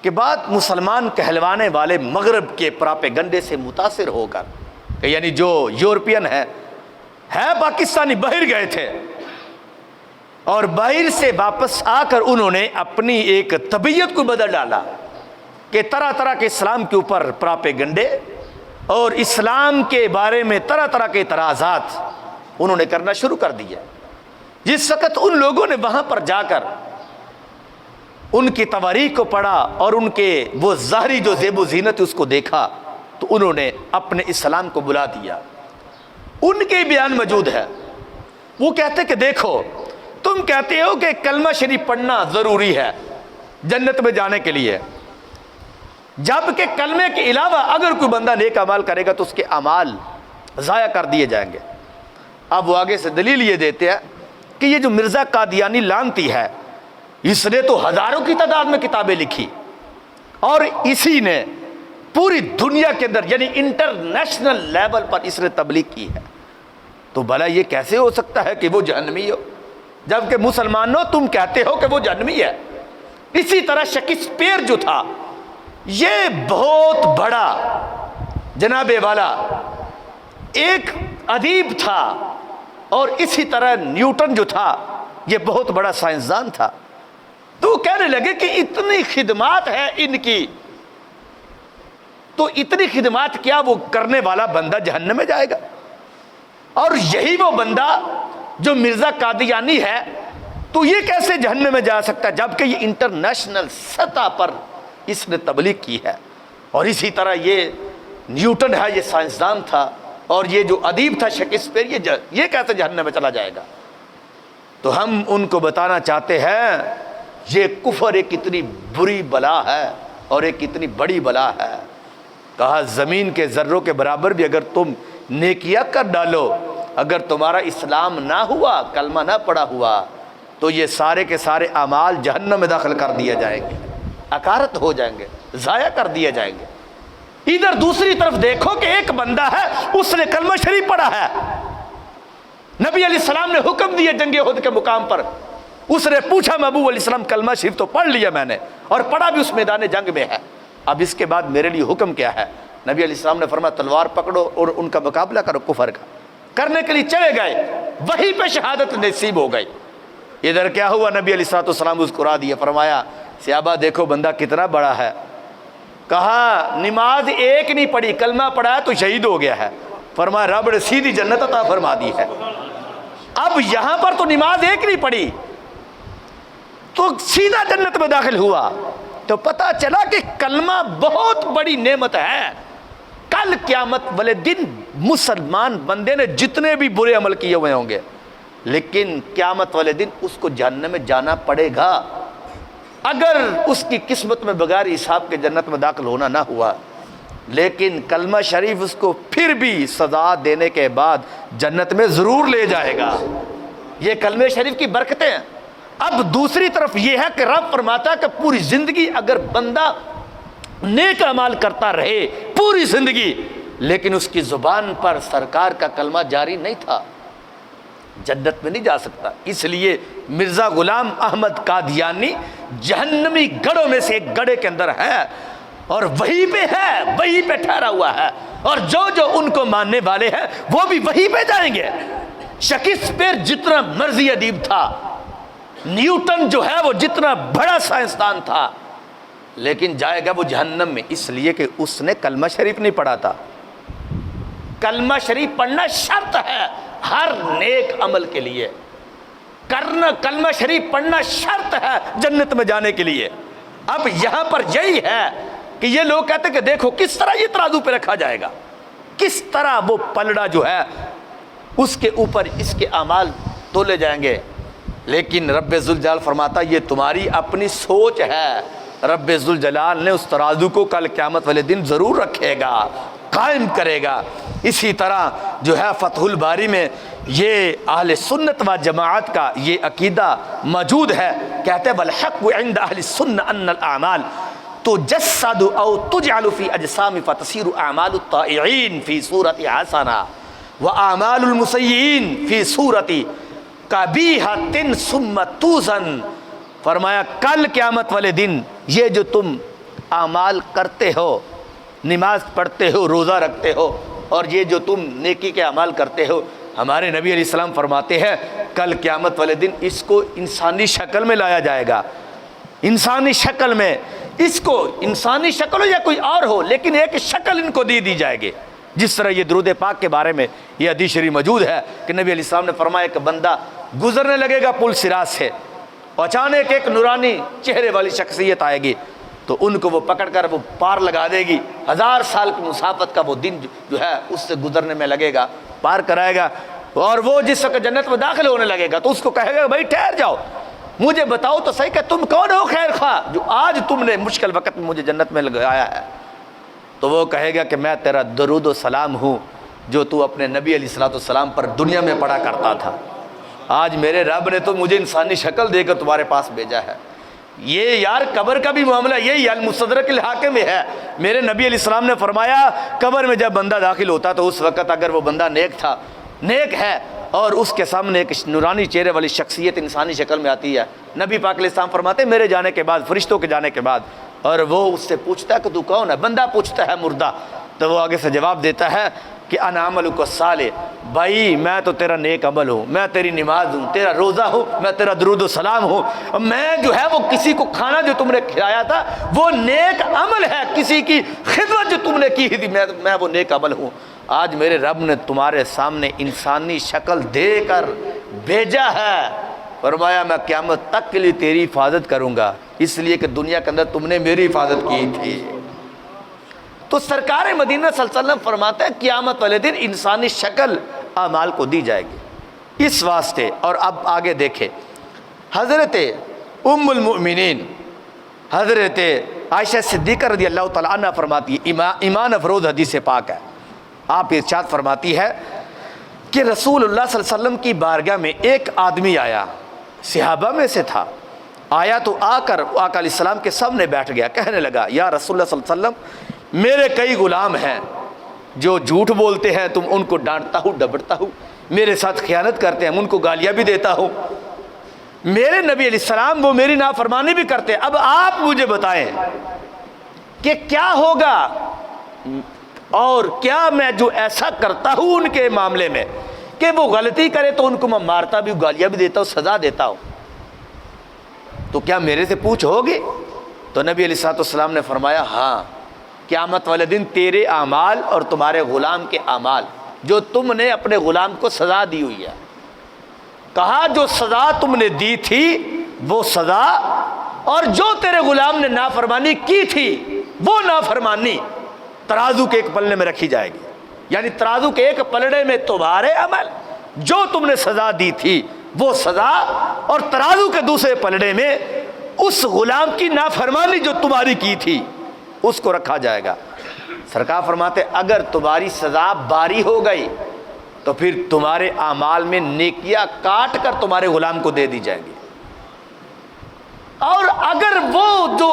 کہ بات مسلمان کہلوانے والے مغرب کے پراپیگنڈے سے متاثر ہو کر، کہ یعنی جو یورپین ہے پاکستانی باہر گئے تھے اور باہر سے واپس آ کر انہوں نے اپنی ایک طبیعت کو بدل ڈالا کہ طرح طرح کے اسلام کے اوپر پراپیگنڈے اور اسلام کے بارے میں طرح طرح کے اعتراضات انہوں نے کرنا شروع کر دیا۔ جس وقت ان لوگوں نے وہاں پر جا کر ان کی تواریخ کو پڑھا اور ان کے وہ ظاہری جو زیب و زینت اس کو دیکھا تو انہوں نے اپنے اسلام کو بلا دیا۔ ان کے بیان موجود ہے، وہ کہتے کہ دیکھو تم کہتے ہو کہ کلمہ شریف پڑھنا ضروری ہے جنت میں جانے کے لیے، جبکہ کلمے کے علاوہ اگر کوئی بندہ نیک اعمال کرے گا تو اس کے اعمال ضائع کر دیے جائیں گے۔ اب وہ آگے سے دلیل یہ دیتے ہیں کہ یہ جو مرزا قادیانی لعنتی ہے، اس نے تو ہزاروں کی تعداد میں کتابیں لکھی، اور اسی نے پوری دنیا کے اندر یعنی انٹرنیشنل لیول پر اس نے تبلیغ کی ہے، تو بھلا یہ کیسے ہو سکتا ہے کہ وہ جہنمی ہو، جبکہ مسلمانوں تم کہتے ہو کہ وہ جہنمی ہے؟ اسی طرح شیکسپیئر جو تھا، یہ بہت بڑا جناب والا ایک ادیب تھا، اور اسی طرح نیوٹن جو تھا یہ بہت بڑا سائنسدان تھا۔ تو کہنے لگے کہ اتنی خدمات ہے ان کی، تو اتنی خدمات کیا وہ کرنے والا بندہ جہنم میں جائے گا؟ اور یہی وہ بندہ جو مرزا قادیانی ہے، تو یہ کیسے جہنم میں جا سکتا ہے، جبکہ یہ انٹرنیشنل سطح پر اس نے تبلیغ کی ہے؟ اور اسی طرح یہ نیوٹن ہے، یہ سائنسدان تھا، اور یہ جو ادیب تھا شیکسپیئر، یہ کیسے جہنم میں چلا جائے گا؟ تو ہم ان کو بتانا چاہتے ہیں یہ کفر ایک اتنی بری بلا ہے اور ایک اتنی بڑی بلا ہے، کہا زمین کے ذروں کے برابر بھی اگر تم نیکیاں کر ڈالو، اگر تمہارا اسلام نہ ہوا، کلمہ نہ پڑا ہوا، تو یہ سارے کے سارے اعمال جہنم میں داخل کر دیے جائیں گے، اکارت ہو جائیں گے، ضائع کر دیے جائیں گے۔ ادھر دوسری طرف دیکھو کہ ایک بندہ ہے، اس نے کلمہ شریف پڑھا ہے، نبی علیہ السلام نے حکم دیے جنگ احد کے مقام پر، اس نے پوچھا محبوب علیہ السلام کلمہ شریف تو پڑھ لیا میں نے، اور پڑھا بھی اس میدان جنگ میں ہے، اب اس کے بعد میرے لیے حکم کیا ہے؟ نبی علیہ السلام نے فرمایا تلوار پکڑو اور ان کا مقابلہ کرو، کفر کا کرنے کے لیے چلے گئے، وہیں پہ شہادت نصیب ہو گئی۔ ادھر کیا ہوا؟ نبی علیہ السلام مسکرا دیا، فرمایا صحابہ دیکھو بندہ کتنا بڑا ہے، کہا نماز ایک نہیں پڑھی، کلمہ پڑھا ہے تو شہید ہو گیا ہے، فرمایا رب نے سیدھی جنت عطا فرما دی ہے۔ اب یہاں پر تو نماز ایک نہیں پڑھی تو سیدھا جنت میں داخل ہوا، تو پتہ چلا کہ کلمہ بہت بڑی نعمت ہے۔ کل قیامت والے دن مسلمان بندے نے جتنے بھی برے عمل کیے ہوئے ہوں گے، لیکن قیامت والے دن اس کو جہنم میں جانا پڑے گا، اگر اس کی قسمت میں بغیر حساب کے جنت میں داخل ہونا نہ ہوا، لیکن کلمہ شریف اس کو پھر بھی سزا دینے کے بعد جنت میں ضرور لے جائے گا۔ یہ کلمہ شریف کی برکتیں ہیں۔ اب دوسری طرف یہ ہے کہ رب فرماتا ہے کہ پوری زندگی اگر بندہ نیک اعمال کرتا رہے پوری زندگی، لیکن اس کی زبان پر سرکار کا کلمہ جاری نہیں تھا، جنت میں نہیں جا سکتا۔ اس لیے مرزا غلام احمد قادیانی جہنمی گڑھوں میں سے ایک گڑھے کے اندر ہے، اور وہیں پہ ہے، وہیں پہ ٹھہرا ہوا ہے، اور جو ان کو ماننے والے ہیں وہ بھی وہیں پہ جائیں گے۔ شیکسپیئر جتنا مرضی ادیب تھا، نیوٹن جو ہے وہ جتنا بڑا سائنسدان تھا، لیکن جائے گا وہ جہنم میں، اس لیے کہ اس نے کلمہ شریف نہیں پڑھا تھا۔ کلمہ شریف پڑھنا شرط ہے ہر نیک عمل کے لیے، کلمہ شریف پڑھنا شرط ہے جنت میں جانے کے لیے۔ اب یہاں پر یہی ہے کہ یہ لوگ کہتے ہیں کہ دیکھو کس طرح یہ ترازو پہ رکھا جائے گا، کس طرح وہ پلڑا جو ہے اس کے اوپر اس کے اعمال تولے جائیں گے، لیکن رب ذوالجلال فرماتا یہ تمہاری اپنی سوچ ہے، رب ذوالجلال نے اس ترازو کو کل قیامت والے دن ضرور رکھے گا، قائم کرے گا۔ اسی طرح جو ہے فتح الباری میں یہ اہل سنت و جماعت کا یہ عقیدہ موجود ہے، کہتے ہیں والحق عند اہل السنہ ان الاعمال تجسد او تجعل فی اجسام فتصیر اعمال الطائعین فی صورت حسنہ واعمال المسیئین فی صورت قبیحۃ ثم توزن۔ فرمایا کل قیامت والے دن یہ جو تم اعمال کرتے ہو، نماز پڑھتے ہو، روزہ رکھتے ہو، اور یہ جو تم نیکی کے اعمال کرتے ہو، ہمارے نبی علیہ السلام فرماتے ہیں کل قیامت والے دن اس کو انسانی شکل میں لایا جائے گا، انسانی شکل میں، اس کو انسانی شکل ہو یا کوئی اور ہو، لیکن ایک شکل ان کو دی جائے گی۔ جس طرح یہ درود پاک کے بارے میں یہ حدیث شریف موجود ہے کہ نبی علیہ السلام نے فرمایا کہ بندہ گزرنے لگے گا پل صراط سے، اچانک ایک نورانی چہرے والی شخصیت آئے گی تو ان کو وہ پکڑ کر وہ پار لگا دے گی، 1000 سال کی مسافت کا وہ دن جو ہے اس سے گزرنے میں لگے گا، پار کرائے گا، اور وہ جس وقت جنت میں داخل ہونے لگے گا تو اس کو کہے گا بھائی ٹھہر جاؤ، مجھے بتاؤ تو صحیح کہ تم کون ہو خیر خواہ جو آج تم نے مشکل وقت میں مجھے جنت میں لگایا ہے؟ تو وہ کہے گا کہ میں تیرا درود و سلام ہوں جو تو اپنے نبی علیہ الصلوۃ والسلام پر دنیا میں پڑھا کرتا تھا۔ آج میرے رب نے تو مجھے انسانی شکل دے کر تمہارے پاس بھیجا ہے۔ یہ یار قبر کا بھی معاملہ یہی المستدرک الحاکم میں ہے۔ میرے نبی علیہ السلام نے فرمایا قبر میں جب بندہ داخل ہوتا تو اس وقت اگر وہ بندہ نیک ہے اور اس کے سامنے ایک نورانی چہرے والی شخصیت انسانی شکل میں آتی ہے، نبی پاک علیہ السلام فرماتے میرے جانے کے بعد، فرشتوں کے جانے کے بعد، اور وہ اس سے پوچھتا ہے کہ تو کون ہے؟ بندہ پوچھتا ہے مردہ، تو وہ آگے سے جواب دیتا ہے کہ انا عملک الصالح، بھائی میں تو تیرا نیک عمل ہوں، میں تیری نماز ہوں، تیرا روزہ ہوں، میں تیرا درود و سلام ہوں، میں جو ہے وہ کسی کو کھانا جو تم نے کھلایا تھا وہ نیک عمل ہے، کسی کی خدمت جو تم نے کی تھی میں وہ نیک عمل ہوں۔ آج میرے رب نے تمہارے سامنے انسانی شکل دے کر بھیجا ہے، فرمایا میں قیامت تک کے لیے تیری حفاظت کروں گا، اس لیے کہ دنیا کے اندر تم نے میری حفاظت کی تھی۔ تو سرکار مدینہ صلی اللہ علیہ وسلم فرماتے ہیں قیامت والے دن انسانی شکل اعمال کو دی جائے گی۔ اس واسطے، اور اب آگے دیکھیں، حضرت ام المؤمنین حضرت عائشہ صدیقہ رضی اللہ تعالیٰ عنہ فرماتی ہے، ایمان افروز حدیث پاک ہے، آپ ارشاد فرماتی ہے کہ رسول اللہ صلی اللہ علیہ وسلم کی بارگاہ میں ایک آدمی آیا، صحابہ میں سے تھا، آیا تو آ کر آقا علیہ السلام کے سامنے بیٹھ گیا، کہنے لگا یا رسول اللہ صلی اللہ علیہ وسلم میرے کئی غلام ہیں جو جھوٹ بولتے ہیں، تم ان کو ڈانٹتا ہوں ڈپٹتا ہوں، میرے ساتھ خیانت کرتے ہیں، ان کو گالیاں بھی دیتا ہوں، میرے نبی علیہ السلام وہ میری نافرمانی بھی کرتے ہیں، اب آپ مجھے بتائیں کہ کیا ہوگا اور کیا میں جو ایسا کرتا ہوں ان کے معاملے میں کہ وہ غلطی کرے تو ان کو میں مارتا بھی ہوں، گالیاں بھی دیتا ہوں، سزا دیتا ہوں، تو کیا میرے سے پوچھ ہوگی؟ تو نبی علیہ الصلوۃ والسلام نے فرمایا ہاں، قیامت والے دن تیرے اعمال اور تمہارے غلام کے اعمال جو تم نے اپنے غلام کو سزا دی ہوئی ہے، کہا جو سزا تم نے دی تھی وہ سزا، اور جو تیرے غلام نے نافرمانی کی تھی وہ نافرمانی ترازو کے ایک پلڑے میں رکھی جائے گی، یعنی ترازو کے ایک پلڑے میں تمہارے عمل جو تم نے سزا دی تھی وہ سزا، اور ترازو کے دوسرے پلڑے میں اس غلام کی نافرمانی جو تمہاری کی تھی اس کو رکھا جائے گا۔ سرکار فرماتے اگر تمہاری سزا باری ہو گئی تو پھر تمہارے اعمال میں نیکیاں کاٹ کر تمہارے غلام کو دے دی جائیں گی، اور اگر وہ جو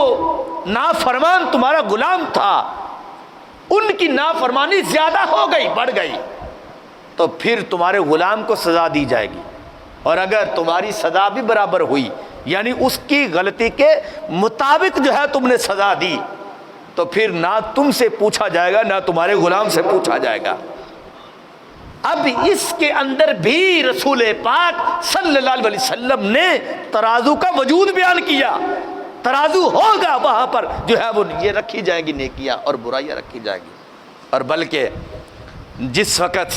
نافرمان تمہارا غلام تھا ان کی نافرمانی زیادہ ہو گئی، بڑھ گئی، تو پھر تمہارے غلام کو سزا دی جائے گی، اور اگر تمہاری سزا بھی برابر ہوئی یعنی اس کی غلطی کے مطابق جو ہے تم نے سزا دی، تو پھر نہ تم سے پوچھا جائے گا نہ تمہارے غلام سے پوچھا جائے گا۔ اب اس کے اندر بھی رسول پاک صلی اللہ علیہ وسلم نے ترازو کا وجود بیان کیا، ترازو ہوگا وہاں پر جو ہے وہ یہ رکھی جائیں گی نیکیاں اور برائیاں رکھی جائیں گی، اور بلکہ جس وقت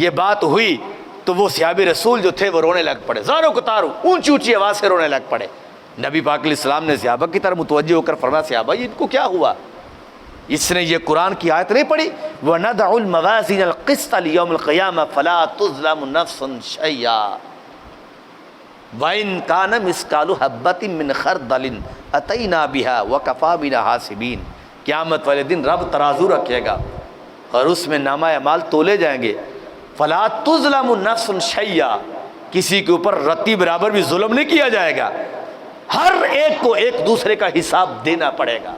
یہ بات ہوئی تو وہ صحابی رسول جو تھے وہ رونے لگ پڑے، زاروں کو تاروں، اونچی اونچی آواز سے رونے لگ پڑے۔ نبی پاک علیہ السلام نے صحابہ کی طرف متوجہ ہو کر فرمایا صحابہ ان کو کیا ہوا؟ اس نے یہ قرآن کی آیت نہیں پڑھی وَنَدَعُ الْمَوَازِينَ الْقِسْطَ لِيَوْمِ الْقِيَامَةِ فَلَا تُظْلَمُ نَفْسٌ شَيْئًا وَإِنْ كَانَ مِثْقَالُ حَبَّةٍ مِّنْ خَرْدَلٍ أَتَيْنَا بِهَا وَكَفَىٰ بِنَا حَاسِبِينَ، قیامت والے دن رب ترازو رکھے گا اور اس میں نامہ اعمال تولے جائیں گے، فَلَا تُظْلَمُ نَفْسٌ شَيْئًا، کسی کے اوپر رتی برابر بھی ظلم نہیں کیا جائے گا، ہر ایک کو ایک دوسرے کا حساب دینا پڑے گا،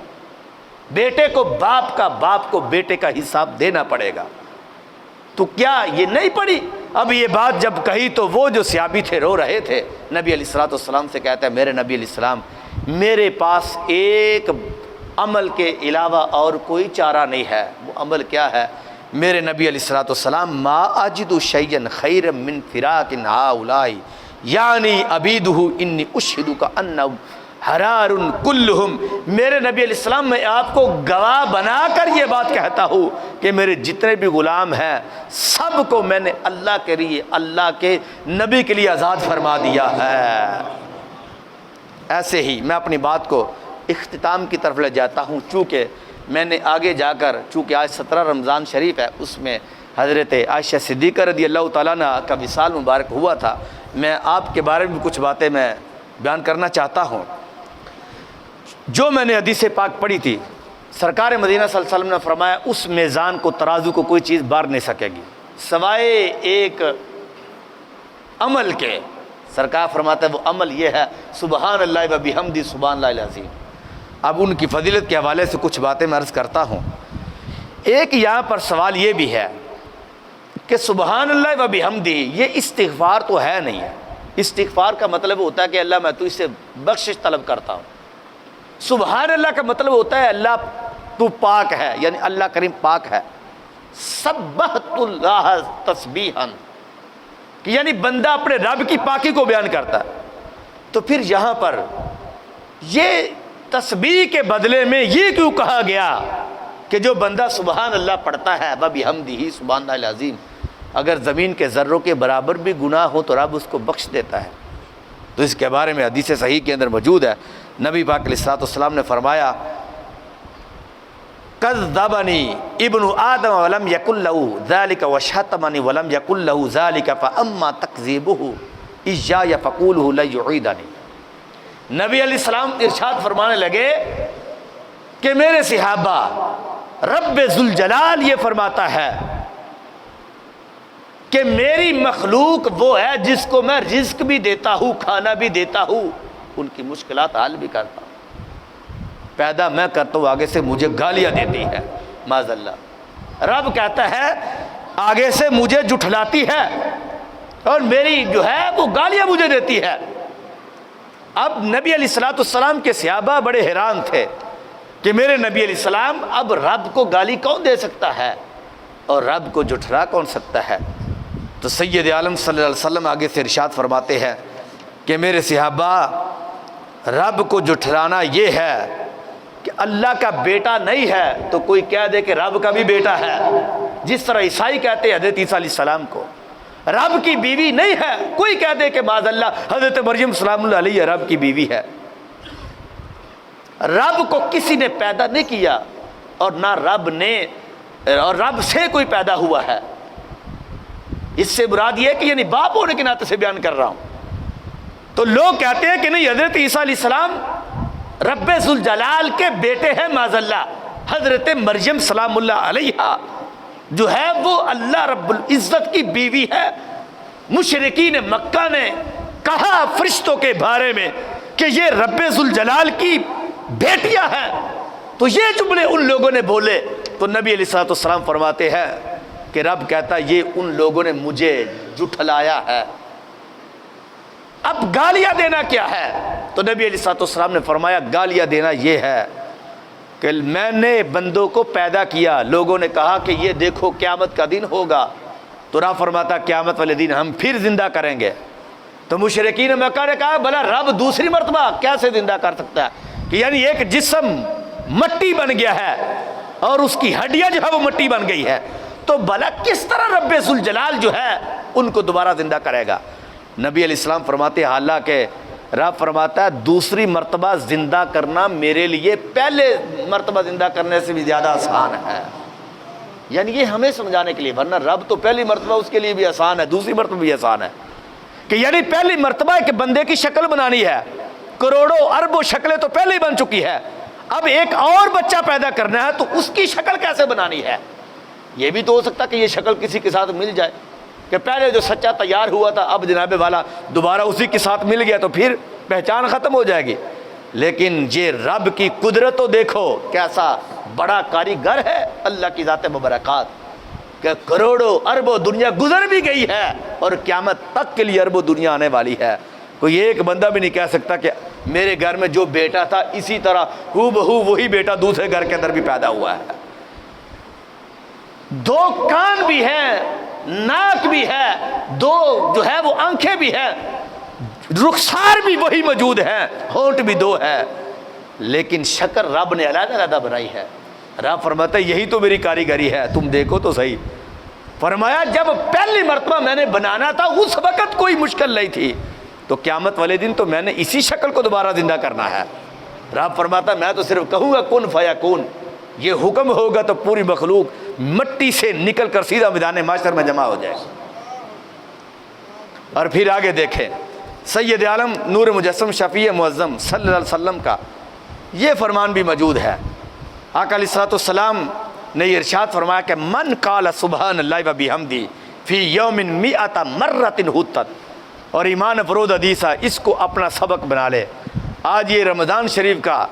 بیٹے کو باپ کا، باپ کو بیٹے کا حساب دینا پڑے گا۔ تو کیا یہ نہیں پڑھی؟ اب یہ بات جب کہی تو وہ جو صحابی تھے رو رہے تھے، نبی علیہ الصلوۃ والسلام سے کہتا ہے میرے نبی علیہ السلام میرے پاس ایک عمل کے علاوہ اور کوئی چارہ نہیں ہے، وہ عمل کیا ہے؟ میرے نبی علیہ الصلوۃ والسلام ما اجد شیئا خیرا من فراق ہؤلاء یعنی عبیدہ انی اشہدک انہم حرار کلہم، میرے نبی علیہ السلام میں آپ کو گواہ بنا کر یہ بات کہتا ہوں کہ میرے جتنے بھی غلام ہیں سب کو میں نے اللہ کے لیے، اللہ کے نبی کے لیے آزاد فرما دیا ہے۔ ایسے ہی میں اپنی بات کو اختتام کی طرف لے جاتا ہوں، چونکہ میں نے آگے جا کر، چونکہ آج 17 رمضان شریف ہے، اس میں حضرت عائشہ صدیقہ رضی اللہ تعالیٰ عنہ کا وصال مبارک ہوا تھا، میں آپ کے بارے میں کچھ باتیں میں بیان کرنا چاہتا ہوں۔ جو میں نے حدیث پاک پڑھی تھی، سرکار مدینہ صلی اللہ علیہ وسلم نے فرمایا اس میزان کو، ترازو کو کوئی چیز بار نہیں سکے گی، سوائے ایک عمل کے۔ سرکار فرماتا ہے وہ عمل یہ ہے سبحان اللہ و بحمدہ سبحان اللہ العظیم۔ اب ان کی فضیلت کے حوالے سے کچھ باتیں میں عرض کرتا ہوں۔ ایک یہاں پر سوال یہ بھی ہے کہ سبحان اللہ و بحمدہ یہ استغفار تو ہے نہیں ہے۔ استغفار کا مطلب ہوتا ہے کہ اللہ میں تو اس سے بخشش طلب کرتا ہوں۔ سبحان اللہ کا مطلب ہوتا ہے اللہ تو پاک ہے، یعنی اللہ کریم پاک ہے۔ سبحت اللہ تسبیحا، کہ یعنی بندہ اپنے رب کی پاکی کو بیان کرتا ہے۔ تو پھر یہاں پر یہ تسبیح کے بدلے میں یہ کیوں کہا گیا کہ جو بندہ سبحان اللہ پڑھتا ہے وبحمدہ سبحان اللہ العظیم، اگر زمین کے ذروں کے برابر بھی گناہ ہو تو رب اس کو بخش دیتا ہے؟ تو اس کے بارے میں حدیث صحیح کے اندر موجود ہے۔ نبی پاک علیہ الصلوۃ والسلام نے فرمایا کذبنی ابن آدم ولم یکن لہ ذلک وشتمنی ولم یکن لہ ذلک فاما تکذیبہ ایایا فقولہ لن یعیدنی۔ نبی علیہ السلام ارشاد فرمانے لگے کہ میرے صحابہ، رب ذوالجلال یہ فرماتا ہے کہ میری مخلوق وہ ہے جس کو میں رزق بھی دیتا ہوں، کھانا بھی دیتا ہوں، ان کی مشکلات حل بھی کرتا ہوں، پیدا میں کرتا ہوں، آگے سے مجھے گالیاں دیتی ہے معاذ اللہ۔ رب کہتا ہے آگے سے مجھے جھٹلاتی ہے اور میری جو ہے وہ گالیاں مجھے دیتی ہے۔ اب نبی علیہ الصلوۃ والسلام کے صحابہ بڑے حیران تھے کہ میرے نبی علیہ السلام اب رب کو گالی کون دے سکتا ہے اور رب کو جھٹلا کون سکتا ہے؟ تو سید عالم صلی اللہ علیہ وسلم آگے سے ارشاد فرماتے ہیں کہ میرے صحابہ، رب کو جھٹلانا یہ ہے کہ اللہ کا بیٹا نہیں ہے تو کوئی کہہ دے کہ رب کا بھی بیٹا ہے، جس طرح عیسائی کہتے ہیں حضرت عیسیٰ علیہ السلام کو۔ رب کی بیوی نہیں ہے، کوئی کہہ دے کہ معاذ اللہ حضرت مریم سلام اللہ علیہ رب کی بیوی ہے۔ رب کو کسی نے پیدا نہیں کیا اور نہ رب سے کوئی پیدا ہوا ہے۔ اس سے مراد یہ ہے کہ یعنی باپ ہونے کے ناطے سے بیان کر رہا ہوں۔ تو لوگ کہتے ہیں کہ نہیں، حضرت عیسیٰ علیہ السلام رب ذوالجلال کے بیٹے ہیں معاذ اللہ۔ حضرت مریم سلام اللہ علیہ جو ہے وہ اللہ رب العزت کی بیوی ہے۔ مشرکین مکہ نے کہا فرشتوں کے بارے میں کہ یہ رب ذوالجلال کی بیٹیاں ہیں، تو یہ جملے ان لوگوں نے بولے تو نبی علیہ الصلوۃ والسلام فرماتے ہیں کہ رب کہتا یہ ان لوگوں نے مجھے جھٹلایا ہے، اب گالیاں دینا کیا ہے؟ تو نبی علیہ الصلوۃ والسلام نے فرمایا گالیاں دینا یہ ہے کہ میں نے بندوں کو پیدا کیا، لوگوں نے کہا کہ یہ دیکھو قیامت کا دن ہوگا، تو رب فرماتا قیامت والے دن ہم پھر زندہ کریں گے۔ تو مشرکین مکہ نے کہا بھلا رب دوسری مرتبہ کیسے زندہ کر سکتا ہے؟ کہ یعنی ایک جسم مٹی بن گیا ہے اور اس کی ہڈیاں جو ہے وہ مٹی بن گئی ہے، تو بھلا کس طرح رب ذوالجلال جو ہے ان کو دوبارہ زندہ کرے گا؟ نبی علیہ السلام فرماتے ہیں حالانکہ رب فرماتا ہے دوسری مرتبہ زندہ کرنا میرے لیے پہلے مرتبہ زندہ کرنے سے بھی زیادہ آسان ہے۔ یعنی یہ ہمیں سمجھانے کے لیے، ورنہ رب تو پہلی مرتبہ اس کے لیے بھی آسان ہے، دوسری مرتبہ بھی آسان ہے، کہ یعنی پہلی مرتبہ ایک بندے کی شکل بنانی ہے، کروڑوں اربوں شکلیں تو پہلے ہی بن چکی ہے، اب ایک اور بچہ پیدا کرنا ہے تو اس کی شکل کیسے بنانی ہے؟ یہ بھی تو ہو سکتا کہ یہ شکل کسی کے ساتھ مل جائے، کہ پہلے جو سچا تیار ہوا تھا اب جناب والا دوبارہ اسی کے ساتھ مل گیا تو پھر پہچان ختم ہو جائے گی۔ لیکن یہ رب کی قدرت تو دیکھو، کیسا بڑا کاریگر ہے اللہ کی ذات مبارکات، کہ کروڑوں اربوں دنیا گزر بھی گئی ہے اور قیامت تک کے لیے اربوں دنیا آنے والی ہے۔ کوئی ایک بندہ بھی نہیں کہہ سکتا کہ میرے گھر میں جو بیٹا تھا اسی طرح ہو بہو وہی بیٹا دوسرے گھر کے اندر بھی پیدا ہوا ہے۔ دو کان بھی ہیں، ناک بھی ہے، دو جو ہے وہ آنکھیں بھی ہیں، رخسار بھی وہی موجود ہے، ہونٹ بھی دو ہے، لیکن شکل رب نے علیحدہ علیحدہ بنائی ہے۔ رب فرماتا ہے یہی تو میری کاریگری ہے، تم دیکھو تو صحیح۔ فرمایا جب پہلی مرتبہ میں نے بنانا تھا اس وقت کوئی مشکل نہیں تھی، تو قیامت والے دن تو میں نے اسی شکل کو دوبارہ زندہ کرنا ہے۔ رب فرماتا میں تو صرف کہوں گا کن فیکون، یہ حکم ہوگا تو پوری مخلوق مٹی سے نکل کر سیدھا میدان محشر میں جمع ہو جائے۔ اور پھر آگے دیکھیں سید عالم نور مجسم شفیع معظم صلی اللہ علیہ وسلم کا یہ فرمان بھی موجود ہے۔ آقا علیہ الصلوۃ والسلام نے یہ ارشاد فرمایا کہ من قال سبحان اللہ و بحمدہ فی یوم مئۃ مرۃ حطت. اور ایمان افروز حدیث ہے، اس کو اپنا سبق بنا لے. آج یہ رمضان شریف کا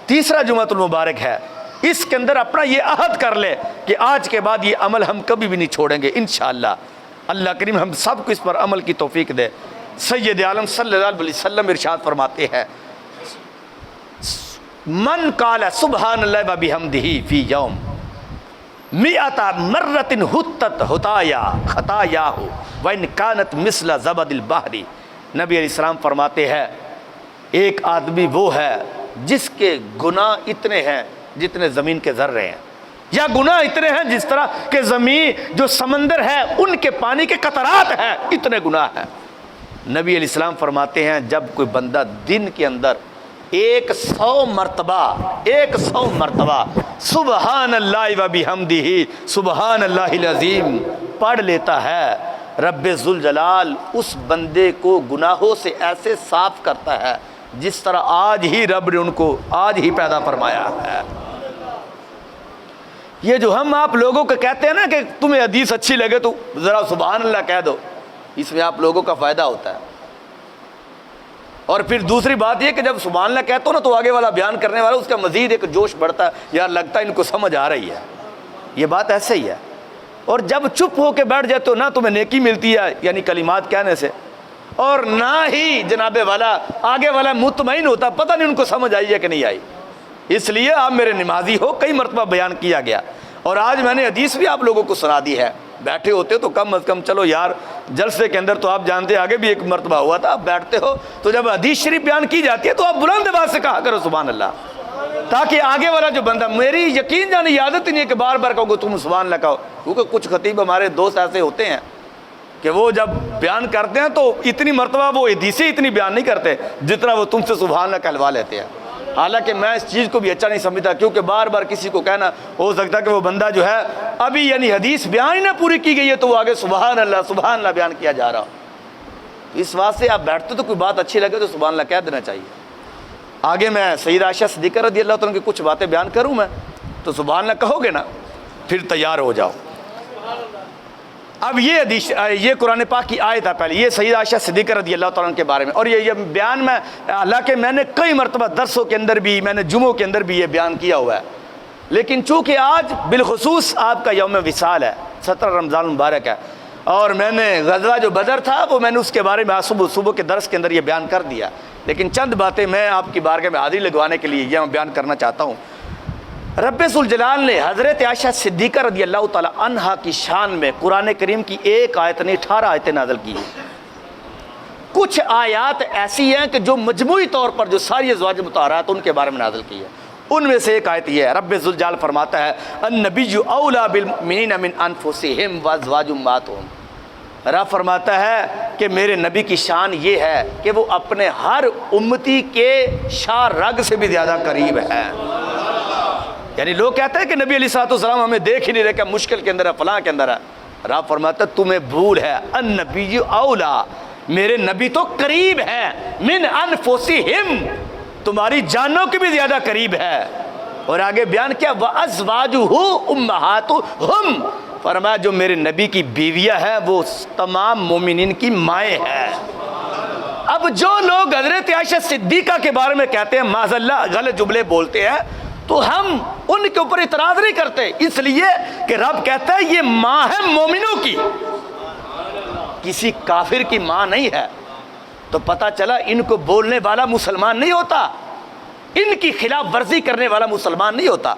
تیسرا جمعۃ المبارک ہے، اس کے اندر اپنا یہ عہد کر لے کہ آج کے بعد یہ عمل ہم کبھی بھی نہیں چھوڑیں گے انشاءاللہ. اللہ کریم ہم سب کو اس پر عمل کی توفیق دے. سید عالم صلی اللہ علیہ وسلم ارشاد فرماتے ہیں من قال سبحان اللہ و بحمدہ فی یوم مئۃ مرۃ حطت خطایاہ وان کانت مثل زبد البحر. نبی علیہ السلام فرماتے ہیں ایک آدمی وہ ہے جس کے گناہ اتنے ہیں جتنے زمین کے ذرے ہیں، یا گناہ اتنے ہیں جس طرح کہ زمین جو سمندر ہے ان کے پانی کے قطرات ہیں، اتنے گناہ ہیں. نبی علیہ السلام فرماتے ہیں جب کوئی بندہ دن کے اندر 100 مرتبہ سبحان اللہ و بحمدہ سبحان اللہ العظیم پڑھ لیتا ہے، رب ذوالجلال اس بندے کو گناہوں سے ایسے صاف کرتا ہے جس طرح آج ہی رب نے ان کو آج ہی پیدا فرمایا ہے. یہ جو ہم آپ لوگوں کو کہتے ہیں نا کہ تمہیں حدیث اچھی لگے تو ذرا سبحان اللہ کہہ دو، اس میں آپ لوگوں کا فائدہ ہوتا ہے. اور پھر دوسری بات یہ کہ جب سبحان اللہ کہتے ہو نا تو آگے والا بیان کرنے والا اس کا مزید ایک جوش بڑھتا ہے، یار لگتا ہے ان کو سمجھ آ رہی ہے. یہ بات ایسے ہی ہے. اور جب چپ ہو کے بیٹھ جاتے ہو نہ تمہیں نیکی ملتی ہے یعنی کلمات کہنے سے، اور نہ ہی جناب والا آگے والا مطمئن ہوتا، پتہ نہیں ان کو سمجھ آئی ہے کہ نہیں آئی. اس لیے آپ میرے نمازی ہو، کئی مرتبہ بیان کیا گیا اور آج میں نے حدیث بھی آپ لوگوں کو سنا دی ہے. بیٹھے ہوتے تو کم از کم چلو یار جلسے کے اندر تو آپ جانتے آگے بھی ایک مرتبہ ہوا تھا، آپ بیٹھتے ہو تو جب حدیث شریف بیان کی جاتی ہے تو آپ بلند آواز سے کہا کرو سبحان اللہ، تاکہ آگے والا جو بندہ، میری یقین جانے عادت ہی نہیں ہے کہ بار بار کہو گے تم سبحان اللہ کہو، کیونکہ کچھ خطیب ہمارے دوست ایسے ہوتے ہیں کہ وہ جب بیان کرتے ہیں تو اتنی مرتبہ وہ حدیثیں اتنی بیان نہیں کرتے جتنا وہ تم سے سبحان اللہ کہلوا لیتے ہیں. حالانکہ میں اس چیز کو بھی اچھا نہیں سمجھتا، کیونکہ بار بار کسی کو کہنا ہو سکتا ہے کہ وہ بندہ جو ہے ابھی یعنی حدیث بیان ہی نہ پوری کی گئی ہے تو وہ آگے سبحان اللہ بیان کیا جا رہا. اس واسطے آپ بیٹھتے تو کوئی بات اچھی لگے تو سبحان اللہ کہہ دینا چاہیے. آگے میں سیدہ عائشہ صدیقہ رضی اللہ تعالیٰ کی کچھ باتیں بیان کروں میں تو سبحان اللہ کہو گے نا، پھر تیار ہو جاؤ. اب یہ حدیث، یہ قرآن پاک کی آیت ہے پہلے، یہ سیدہ عائشہ صدیقہ رضی اللہ تعالیٰ عنہ کے بارے میں. اور یہ بیان میں حالانکہ میں نے کئی مرتبہ درسوں کے اندر بھی، میں نے جمعوں کے اندر بھی یہ بیان کیا ہوا ہے، لیکن چونکہ آج بالخصوص آپ کا یوم وصال ہے، 17 رمضان مبارک ہے، اور میں نے غزوہ جو بدر تھا وہ میں نے اس کے بارے میں صبح کے درس کے اندر یہ بیان کر دیا، لیکن چند باتیں میں آپ کی بارگاہ میں حاضری لگوانے کے لیے یہ بیان کرنا چاہتا ہوں. رب ذوالجلال نے حضرت عائشہ صدیقہ رضی اللہ تعالی عنہا کی شان میں قرآن کریم کی ایک آیت نے 18 آیتیں نازل کی. کچھ آیات ایسی ہیں کہ جو مجموعی طور پر جو ساری ازواج مطہرات ان کے بارے میں نازل کی ہے. ان میں سے ایک آیت یہ ہے، رب ذوالجلال فرماتا ہے النبی اولیٰ بالمؤمنین من انفسہم وازواج امہاتہم. رب فرماتا ہے کہ میرے نبی کی شان یہ ہے کہ وہ اپنے ہر امتی کے شاہ رگ سے بھی زیادہ قریب ہے. یعنی لوگ کہتے ہیں کہ نبی علیہ الصلوۃ والسلام ہمیں دیکھ ہی نہیں رہے، کہ مشکل کے اندر ہے، فلاں کے اندر ہے. رب فرماتا ہے تمہیں بھول ہے، النبی اولیٰ، میرے نبی تو قریب ہے، من انفسہم، تمہاری جانوں کے بھی زیادہ قریب ہے. اور آگے بیان کیا وازواجہ امہاتہم، فرمایا جو میرے نبی کی بیویاں ہیں وہ تمام مومنین کی مائیں ہیں. اب جو لوگ حضرت عائشہ صدیقہ کے بارے میں کہتے ہیں معاذ اللہ غلط جملے بولتے ہیں تو ہم ان کے اوپر اعتراض نہیں کرتے، اس لیے کہ رب کہتا ہے یہ ماں ہے مومنوں کی، کسی کافر کی ماں نہیں ہے. تو پتہ چلا ان کو بولنے والا مسلمان نہیں ہوتا، ان کی خلاف ورزی کرنے والا مسلمان نہیں ہوتا.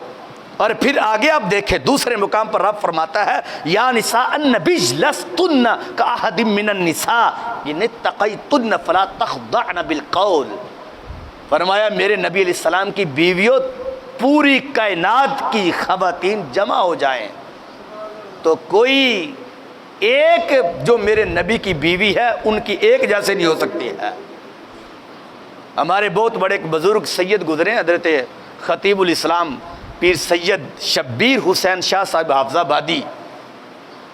اور پھر آگے آپ دیکھیں دوسرے مقام پر رب فرماتا ہے یا نساء النبی لستن کاحد من النساء ان اتقیتن فلا تخضعن بالقول. فرمایا میرے نبی علیہ السلام کی بیویوں پوری کائنات کی خواتین جمع ہو جائیں تو کوئی ایک جو میرے نبی کی بیوی ہے ان کی ایک جیسے نہیں ہو سکتی ہے. ہمارے بہت بڑے بزرگ سید گزرے ہیں، حضرت خطیب الاسلام پیر سید شبیر حسین شاہ صاحب حافظ آبادی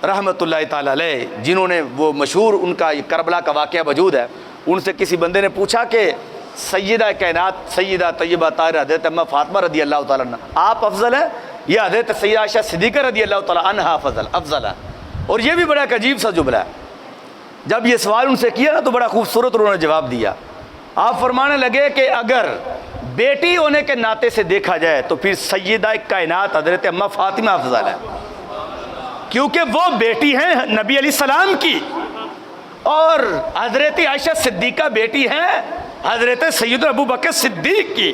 رحمۃ اللہ تعالی علیہ، جنہوں نے وہ مشہور ان کا کربلا کا واقعہ موجود ہے. ان سے کسی بندے نے پوچھا کہ سیدہ کائنات سیدہ طیبہ طاہرہ حضرت اماں فاطمہ رضی اللہ تعالیٰ عنہ آپ افضل ہیں یا حضرت سیدہ عائشہ صدیقہ رضی اللہ تعالیٰ عنہا افضل ہے؟ اور یہ بھی بڑا ایک عجیب سا جملہ ہے. جب یہ سوال ان سے کیا نا تو بڑا خوبصورت انہوں نے جواب دیا. آپ فرمانے لگے کہ اگر بیٹی ہونے کے ناطے سے دیکھا جائے تو پھر سیدہ کائنات حضرت اماں فاطمہ افضل ہے، کیونکہ وہ بیٹی ہیں نبی علیہ السلام کی، اور حضرت عائشہ صدیقہ بیٹی ہیں حضرت سیدنا ابو بکر صدیق کی.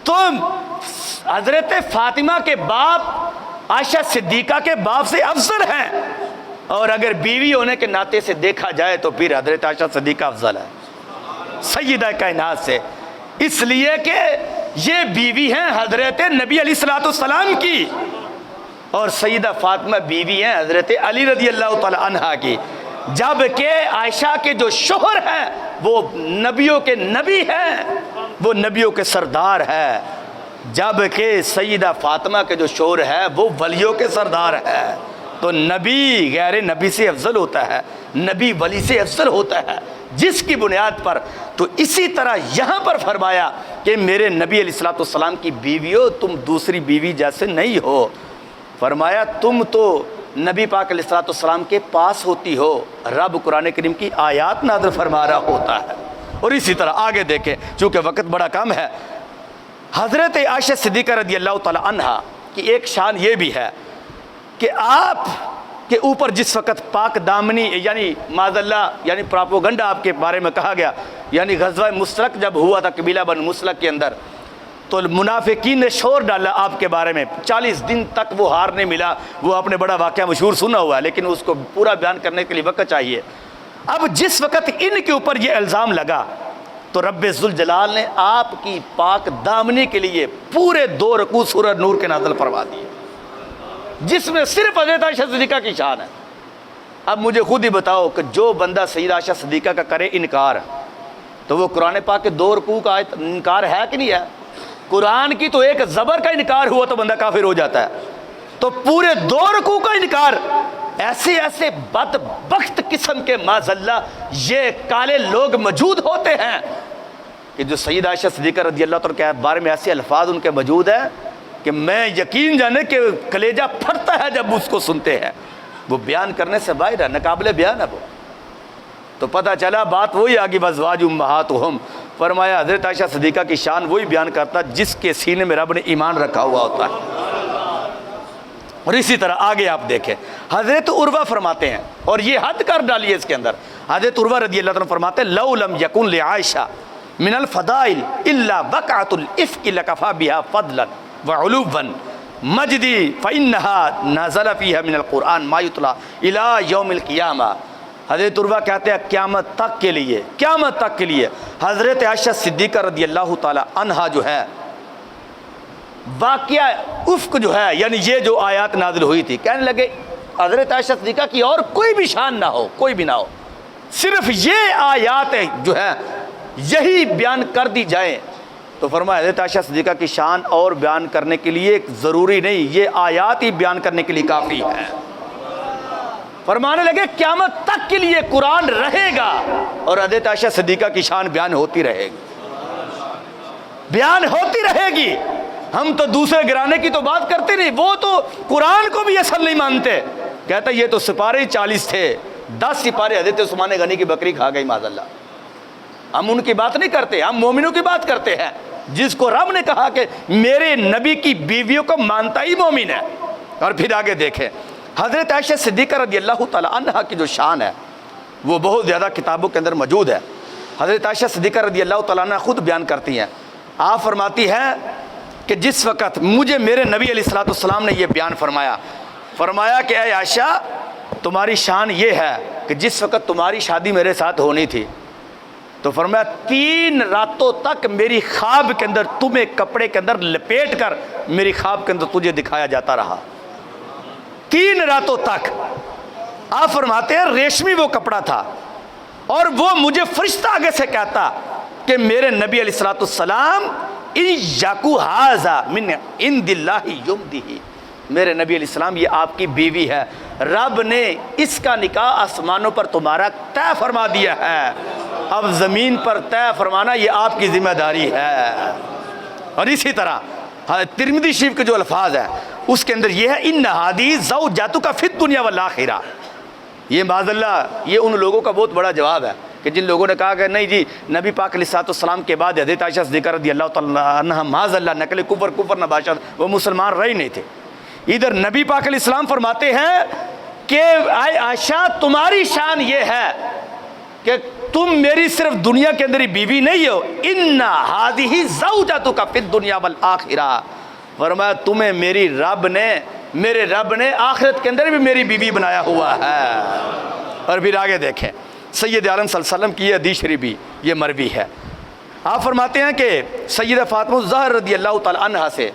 تو حضرت فاطمہ کے باپ عائشہ صدیقہ کے باپ سے افضل ہیں، اور اگر بیوی ہونے کے ناطے سے دیکھا جائے تو پھر حضرت عائشہ صدیقہ افضل ہے سیدہ کائنات سے، اس لیے کہ یہ بیوی ہیں حضرت نبی علیہ السلام کی، اور سیدہ فاطمہ بیوی ہیں حضرت علی رضی اللہ تعالی عنہ کی، جبکہ عائشہ کے جو شوہر ہیں وہ نبیوں کے نبی ہیں، وہ نبیوں کے سردار ہیں، جبکہ سیدہ فاطمہ کے جو شوہر ہے وہ ولیوں کے سردار ہے. تو نبی غیر نبی سے افضل ہوتا ہے، نبی ولی سے افضل ہوتا ہے، جس کی بنیاد پر. تو اسی طرح یہاں پر فرمایا کہ میرے نبی علیہ السلام کی بیویوں تم دوسری بیوی جیسے نہیں ہو. فرمایا تم تو نبی پاک علیہ السلام کے پاس ہوتی ہو، رب قرآن کریم کی آیات نازل فرما رہا ہوتا ہے. اور اسی طرح آگے دیکھیں چونکہ وقت بڑا کم ہے، حضرت عائشہ صدیقہ رضی اللہ تعالی عنہا کی ایک شان یہ بھی ہے کہ آپ کے اوپر جس وقت پاک دامنی یعنی معاذ اللہ یعنی پراپوگنڈا آپ کے بارے میں کہا گیا، یعنی غزوہ مستلق جب ہوا تھا قبیلہ بن مستلق کے اندر، تو منافقین نے شور ڈالا آپ کے بارے میں، 40 دن تک وہ ہار نہیں ملا. وہ آپ نے بڑا واقعہ مشہور سنا ہوا ہے لیکن اس کو پورا بیان کرنے کے لیے وقت چاہیے. اب جس وقت ان کے اوپر یہ الزام لگا تو رب ذوالجلال نے آپ کی پاک دامنی کے لیے پورے 2 رکوع سورہ نور کے نازل فرما دیے، جس میں صرف حضرت عائشہ صدیقہ کی شان ہے. اب مجھے خود ہی بتاؤ کہ جو بندہ سیدہ عائشہ صدیقہ کا کرے انکار تو وہ قرآن پاک کے 2 رکوع کا انکار ہے کہ نہیں ہے؟ قرآن کی تو ایک زبر کا انکار ہوا تو بندہ کافر ہو جاتا ہے، تو پورے 2 رکوع کا انکار. ایسے ایسے بدبخت قسم کے معاذ اللہ یہ کالے لوگ موجود ہوتے ہیں کہ جو سیدہ عائشہ صدیقہ رضی اللہ تعالیٰ کے بارے میں ایسے الفاظ ان کے موجود ہیں کہ میں یقین جانے کہ کلیجہ پھٹتا ہے جب اس کو سنتے ہیں. وہ بیان کرنے سے باہر ہے، ناقابل بیان ہے وہ. تو پتہ چلا بات وہی آگی بازواج امہاتہم. فرمایا حضرت عائشہ صدیقہ کی شان وہی بیان کرتا جس کے سینے میں رب نے ایمان رکھا ہوا ہوتا ہے. اور اسی طرح آگے آپ دیکھیں حضرت عروہ فرماتے ہیں، اور یہ حد کر ڈالیے اس کے اندر. حضرت عروہ رضی اللہ عنہ فرماتے ہیں لو لم یکن لعائشہ من الفضائل الا وقعت الافک لکفا بها فضلا وعلوا مجدی فانها نازل فيها من القرآن ما يتلى الى یوم القیامہ. حضرت عروہ کہتے ہیں قیامت تک کے لیے حضرت عائشہ صدیقہ رضی اللہ تعالی عنہا جو ہے واقعہ افق جو ہے یعنی یہ جو آیات نازل ہوئی تھی، کہنے لگے حضرت عائشہ صدیقہ کی اور کوئی بھی شان نہ ہو، کوئی بھی نہ ہو، صرف یہ آیات جو ہے یہی بیان کر دی جائیں. تو فرمایا حضرت عائشہ صدیقہ کی شان اور بیان کرنے کے لیے ضروری نہیں، یہ آیات ہی بیان کرنے کے لیے کافی ہے. فرمانے لگے قیامت تک کے لیے قرآن رہے گا اور حضرت عائشہ صدیقہ کی شان بیان ہوتی رہے گی. ہم تو دوسرے گرانے کی تو بات کرتے نہیں، وہ تو قرآن کو بھی اصل نہیں مانتے. کہتا یہ تو سپارے 40 تھے، 10 سپارے حضرت عثمان غنی کی بکری کھا گئی معاذ اللہ. ہم ان کی بات نہیں کرتے، ہم مومنوں کی بات کرتے ہیں، جس کو رب نے کہا کہ میرے نبی کی بیویوں کو مانتا ہی مومن ہے. اور پھر آگے دیکھیں حضرت عائشہ صدیقہ رضی اللہ تعالی عنہا کی جو شان ہے وہ بہت زیادہ کتابوں کے اندر موجود ہے. حضرت عائشہ صدیقہ رضی اللہ تعالی عنہ خود بیان کرتی ہیں. آپ فرماتی ہیں کہ جس وقت مجھے میرے نبی علیہ السلام نے یہ بیان فرمایا کہ اے عائشہ تمہاری شان یہ ہے کہ جس وقت تمہاری شادی میرے ساتھ ہونی تھی تو فرمایا 3 راتوں تک میری خواب کے اندر تمہیں کپڑے کے اندر لپیٹ کر میری خواب کے اندر تجھے دکھایا جاتا رہا. 3 راتوں تک. آپ فرماتے ہیں ریشمی وہ کپڑا تھا اور وہ مجھے فرشتہ آگے سے کہتا کہ میرے نبی علیہ السلام یاکو ہاذا من عند اللہ یمدہ، میرے نبی علیہ السلام یہ آپ کی بیوی ہے، رب نے اس کا نکاح آسمانوں پر تمہارا طے فرما دیا ہے، اب زمین پر طے فرمانا یہ آپ کی ذمہ داری ہے. اور اسی طرح ترمذی شریف کے جو الفاظ ہیں اس کے اندر یہ ہے ان حدیث زوجاتک فی الدنیا والآخرہ. یہ معاذ اللہ یہ ان لوگوں کا بہت بڑا جواب ہے کہ جن لوگوں نے کہا کہ نہیں جی نبی پاک علیہ الصلوۃ والسلام کے بعد حضرت عائشہ صدیقہ رضی اللہ تعالیٰ عنہا معاذ اللہ نقل کفر نباشد وہ مسلمان رہے نہیں تھے. ادھر نبی پاک علیہ السلام فرماتے ہیں کہ اے عائشہ تمہاری شان یہ ہے کہ تم میری صرف دنیا کے اندر ہی بیوی نہیں ہو, ان ہذہ زوجتک فی الدنیا والآخرہ. فرمایا تمہیں میرے رب نے آخرت کے اندر بھی میری بیوی بنایا ہوا ہے. اور پھر آگے دیکھیں سید عالم صلی اللہ علیہ وسلم کی یہ حدیث شریف بھی یہ مروی ہے. آپ فرماتے ہیں کہ سیدہ فاطمہ الزہرا رضی اللہ تعالی عنہا سے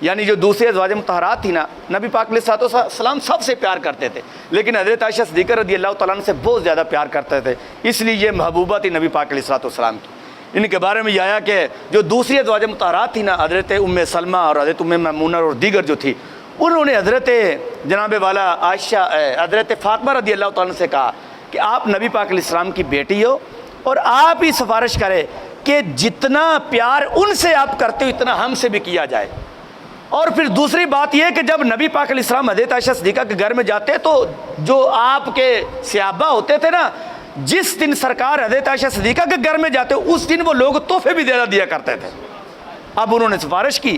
یعنی جو دوسرے ازواج مطہرات تھی نا نبی پاک علیہ الصلوۃ والسلام سب سے پیار کرتے تھے, لیکن حضرت عائشہ صدیقہ رضی اللہ تعالیٰ عنہ سے بہت زیادہ پیار کرتے تھے, اس لیے یہ محبوبہ تھی نبی پاک علیہ الصلوۃ والسلام کی. ان کے بارے میں یہ آیا کہ جو دوسری ازواج مطہرات تھی نا حضرت ام سلمہ اور حضرت ام میمونہ اور دیگر جو تھی, انہوں نے حضرت جناب والا عائشہ حضرت فاطمہ رضی اللہ تعالیٰ عنہ سے کہا کہ آپ نبی پاک علیہ السلام کی بیٹی ہو اور آپ ہی سفارش کریں کہ جتنا پیار ان سے آپ کرتے ہو اتنا ہم سے بھی کیا جائے. اور پھر دوسری بات یہ کہ جب نبی پاک علیہ السلام حضرت عائشہ صدیقہ کے گھر میں جاتے تو جو آپ کے صحابہ ہوتے تھے نا, جس دن سرکار حضرت عائشہ صدیقہ کے گھر میں جاتے اس دن وہ لوگ تحفے بھی زیادہ دیا کرتے تھے. اب انہوں نے سفارش کی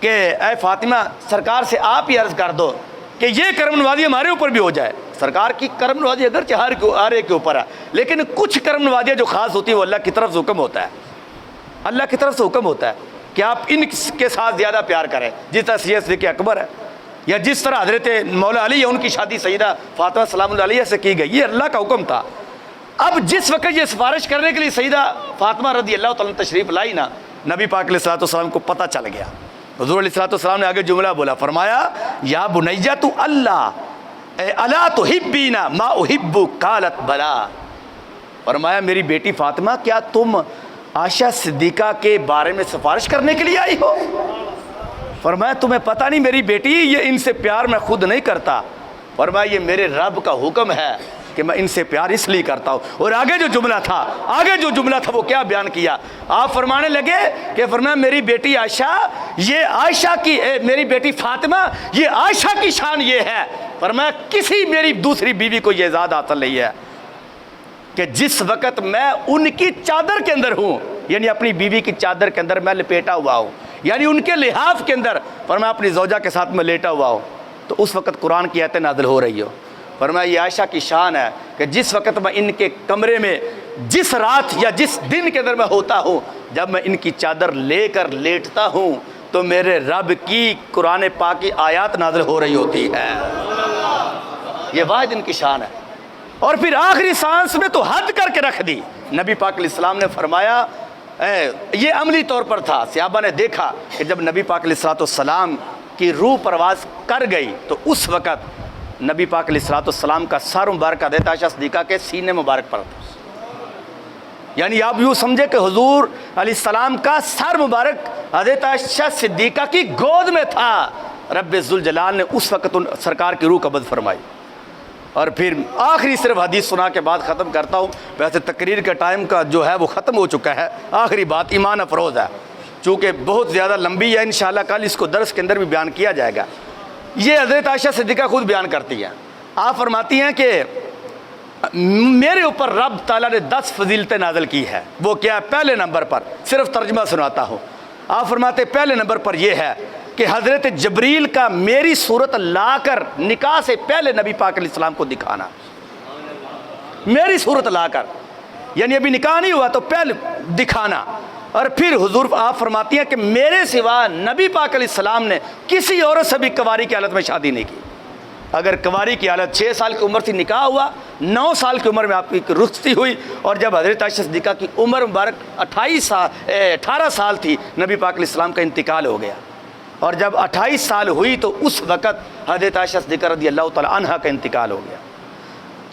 کہ اے فاطمہ سرکار سے آپ ہی عرض کر دو کہ یہ کرم نوازی ہمارے اوپر بھی ہو جائے. سرکار کی کرم نوازی اگرچہ ہر ایک کے اوپر ہے, لیکن کچھ کرم نوازیاں جو خاص ہوتی ہے وہ اللہ کی طرف سے حکم ہوتا ہے, اللہ کی طرف سے حکم ہوتا ہے کہ آپ ان کے ساتھ زیادہ پیار کریں, جس طرح سید صدیق اکبر ہے یا جس طرح حضرت مولا علی ہے ان کی شادی سیدہ فاطمہ سلام اللہ علیہ سے کی گئی, یہ اللہ کا حکم تھا. اب جس وقت یہ سفارش کرنے کے لیے سیدہ فاطمہ رضی اللہ تعالیٰ تشریف لائی نا, نبی پاک علیہ الصلوۃ والسلام کو پتہ چل گیا. حضور علیہ الصلوۃ والسلام نے آگے جملہ بولا, فرمایا یا بنیہ تو الا تحبین ما احب قالت بلا. فرمایا میری بیٹی فاطمہ کیا تم عائشہ صدیقہ کے بارے میں سفارش کرنے کے لیے آئی ہو؟ فرمایا تمہیں پتہ نہیں میری بیٹی یہ ان سے پیار میں خود نہیں کرتا. فرمایا یہ میرے رب کا حکم ہے کہ میں ان سے پیار اس لیے کرتا ہوں. اور آگے جو جملہ تھا وہ کیا بیان کیا, آپ فرمانے لگے کہ فرمایا میری بیٹی عائشہ یہ عائشہ کی میری بیٹی فاطمہ یہ عائشہ کی شان یہ ہے. فرمایا کسی میری دوسری بیوی کو یہ اعزاز حاصل نہیں ہے کہ جس وقت میں ان کی چادر کے اندر ہوں, یعنی اپنی بیوی کی چادر کے اندر میں لپیٹا ہوا ہوں, یعنی ان کے لحاف کے اندر فرمایا اپنی زوجہ کے ساتھ میں لیٹا ہوا ہوں, تو اس وقت قرآن کی آیتیں نازل ہو رہی ہو. فرمایا یہ عائشہ کی شان ہے کہ جس وقت میں ان کے کمرے میں جس رات یا جس دن کے اندر میں ہوتا ہوں, جب میں ان کی چادر لے کر لیٹتا ہوں تو میرے رب کی قرآن پاک کی آیات نازل ہو رہی ہوتی ہے. یہ واحد ان کی شان ہے. اور پھر آخری سانس میں تو حد کر کے رکھ دی. نبی پاک علیہ السلام نے فرمایا یہ عملی طور پر تھا, صحابہ نے دیکھا کہ جب نبی پاک علیہ السلام کی روح پرواز کر گئی تو اس وقت نبی پاک علیہ السلام کا سر مبارک حضرت عائشہ صدیقہ کے سینے مبارک پر تھا. یعنی آپ یوں سمجھے کہ حضور علیہ السلام کا سر مبارک حضرت عائشہ صدیقہ کی گود میں تھا. رب ذوالجلال نے اس وقت سرکار کی روح قبض فرمائی. اور پھر آخری صرف حدیث سنا کے بعد ختم کرتا ہوں. ویسے تقریر کا ٹائم کا جو ہے وہ ختم ہو چکا ہے. آخری بات ایمان افروز ہے, چونکہ بہت زیادہ لمبی ہے, انشاءاللہ کل اس کو درس کے اندر بھی بیان کیا جائے گا. یہ حضرت عائشہ صدیقہ خود بیان کرتی ہیں. آپ فرماتی ہیں کہ میرے اوپر رب تعالیٰ نے 10 فضیلتیں نازل کی ہے. وہ کیا ہے؟ پہلے نمبر پر صرف ترجمہ سناتا ہوں. آپ فرماتے پہلے نمبر پر یہ ہے کہ حضرت جبریل کا میری صورت لا کر نکاح سے پہلے نبی پاک علیہ السلام کو دکھانا. میری صورت لا کر, یعنی ابھی نکاح نہیں ہوا تو پہلے دکھانا. اور پھر حضور آپ فرماتی ہیں کہ میرے سوا نبی پاک علیہ السلام نے کسی عورت سے بھی کنواری کی حالت میں شادی نہیں کی. اگر کنواری کی حالت 6 سال کی عمر سے نکاح ہوا, 9 سال کی عمر میں آپ کی رخصتی ہوئی, اور جب حضرت عائشہ صدیقہ کی عمر مبارک 18 سال تھی نبی پاک علیہ السلام کا انتقال ہو گیا. اور جب 28 سال ہوئی تو اس وقت حضرت عائشہ صدیقہ رضی اللہ تعالی عنہا کا انتقال ہو گیا.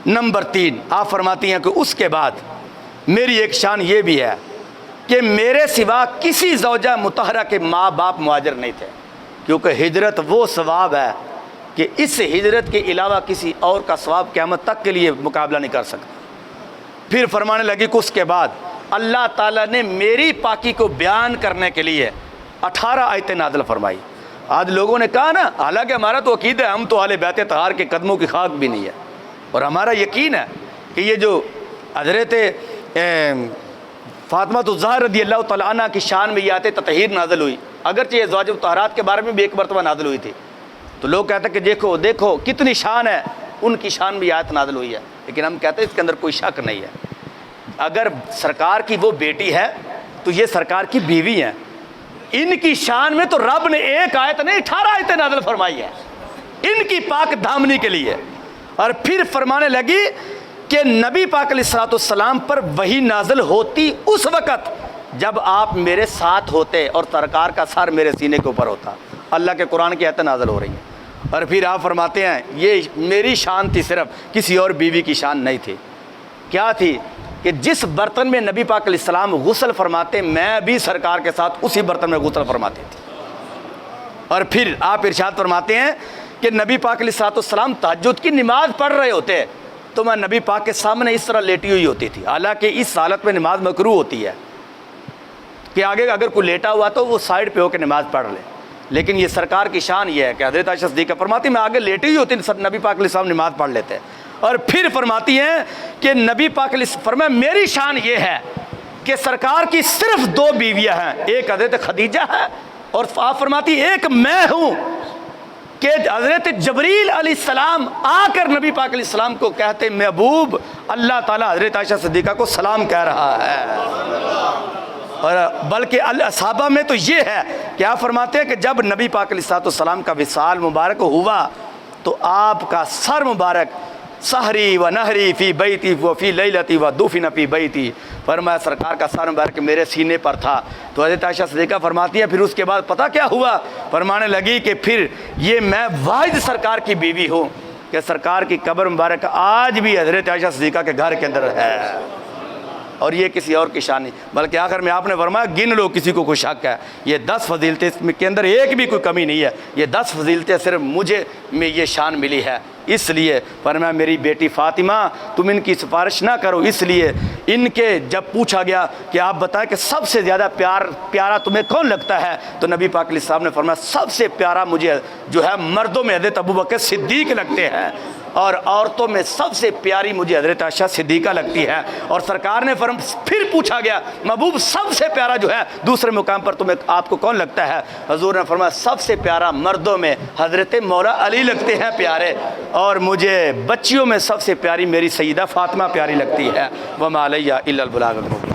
نمبر 3 آپ فرماتی ہیں کہ اس کے بعد میری ایک شان یہ بھی ہے کہ میرے سوا کسی زوجہ مطہرہ کے ماں باپ مہاجر نہیں تھے, کیونکہ ہجرت وہ ثواب ہے کہ اس ہجرت کے علاوہ کسی اور کا ثواب قیامت تک کے لیے مقابلہ نہیں کر سکتا. پھر فرمانے لگی کہ اس کے بعد اللہ تعالیٰ نے میری پاکی کو بیان کرنے کے لیے 18 آیتیں نازل فرمائی. آج لوگوں نے کہا نا، حالانکہ ہمارا تو عقیدہ ہے، ہم تو اہل بیت طہار کے قدموں کی خاک بھی نہیں ہے، اور ہمارا یقین ہے کہ یہ جو حضرت فاطمہ الزہرا رضی اللہ تعالیٰ عنہ کی شان میں یہ آیت تطہیر نازل ہوئی، اگرچہ یہ ازواج مطہرات کے بارے میں بھی ایک مرتبہ نازل ہوئی تھی، تو لوگ کہتے ہیں کہ دیکھو دیکھو کتنی شان ہے، ان کی شان میں یہ آیت نازل ہوئی ہے، لیکن ہم کہتے ہیں اس کے اندر کوئی شک نہیں ہے۔ اگر سرکار کی وہ بیٹی ہے تو یہ سرکار کی بیوی ہیں، ان کی شان میں تو رب نے ایک آیت نہیں 18 آیتیں نازل فرمائی ہے ان کی پاک دامنی کے لیے۔ اور پھر فرمانے لگی کہ نبی پاک علیہ الصلوۃ والسلام پر وحی نازل ہوتی اس وقت جب آپ میرے ساتھ ہوتے اور سرکار کا سر میرے سینے کے اوپر ہوتا۔ اللہ کے قرآن کی آیتیں نازل ہو رہی ہیں، اور پھر آپ فرماتے ہیں یہ میری شان تھی، صرف کسی اور بیوی کی شان نہیں تھی۔ کیا تھی؟ کہ جس برتن میں نبی پاک علیہ السلام غسل فرماتے میں بھی سرکار کے ساتھ اسی برتن میں غسل فرماتے تھے۔ اور پھر آپ ارشاد فرماتے ہیں کہ نبی پاک علیہ السلام تہجد کی نماز پڑھ رہے ہوتے تو میں نبی پاک کے سامنے اس طرح لیٹی ہوئی ہوتی تھی، حالانکہ اس حالت میں نماز مکروہ ہوتی ہے کہ آگے اگر کوئی لیٹا ہوا تو وہ سائڈ پہ ہو کے نماز پڑھ لے، لیکن یہ سرکار کی شان یہ ہے کہ حضرت عائشہ صدیقہ فرماتی میں آگے لیٹی ہوئی ہوتی نبی پاک علیہ السلام نماز پڑھ لیتے۔ اور پھر فرماتی ہیں کہ نبی پاک علیہ السلام فرمایا میری شان یہ ہے کہ سرکار کی صرف 2 بیویاں ہیں، ایک حضرت خدیجہ ہے اور آپ فرماتی ایک میں ہوں، کہ حضرت جبریل علیہ السلام آ کر نبی پاک علیہ السلام کو کہتے محبوب اللہ تعالیٰ حضرت عائشہ صدیقہ کو سلام کہہ رہا ہے۔ اور بلکہ صحابہ میں تو یہ ہے کہ آپ فرماتے ہیں کہ جب نبی پاک علیہ السلام کا وصال مبارک ہوا تو آپ کا سر مبارک سحری و نہری فی بیتی و فی لیلتی و دفن فی بیتی، فرمایا سرکار کا سر مبارک میرے سینے پر تھا۔ تو حضرت عائشہ صدیقہ فرماتی ہے پھر اس کے بعد پتہ کیا ہوا؟ فرمانے لگی کہ پھر یہ میں واحد سرکار کی بیوی ہوں کہ سرکار کی قبر مبارک آج بھی حضرت عائشہ صدیقہ کے گھر کے اندر ہے، اور یہ کسی اور کی شان نہیں، بلکہ آخر میں آپ نے فرمایا گن لو کسی کو کوئی شک ہے، یہ 10 فضیلتیں اس کے اندر ایک بھی کوئی کمی نہیں ہے، یہ 10 فضیلتیں صرف مجھے میں یہ شان ملی ہے، اس لیے فرمایا میری بیٹی فاطمہ تم ان کی سفارش نہ کرو۔ اس لیے ان کے جب پوچھا گیا کہ آپ بتائیں کہ سب سے زیادہ پیارا تمہیں کون لگتا ہے، تو نبی پاک علیہ السلام نے فرمایا سب سے پیارا مجھے جو ہے مردوں میں حضرت ابوبکر صدیق لگتے ہیں، اور عورتوں میں سب سے پیاری مجھے حضرت عائشہ صدیقہ لگتی ہے۔ اور سرکار نے پھر پوچھا گیا محبوب سب سے پیارا جو ہے دوسرے مقام پر تمہیں آپ کو کون لگتا ہے؟ حضور نے فرمایا سب سے پیارا مردوں میں حضرت مولا علی لگتے ہیں پیارے، اور مجھے بچیوں میں سب سے پیاری میری سیدہ فاطمہ پیاری لگتی ہے۔ وما علیہ الا البلاغ المبین۔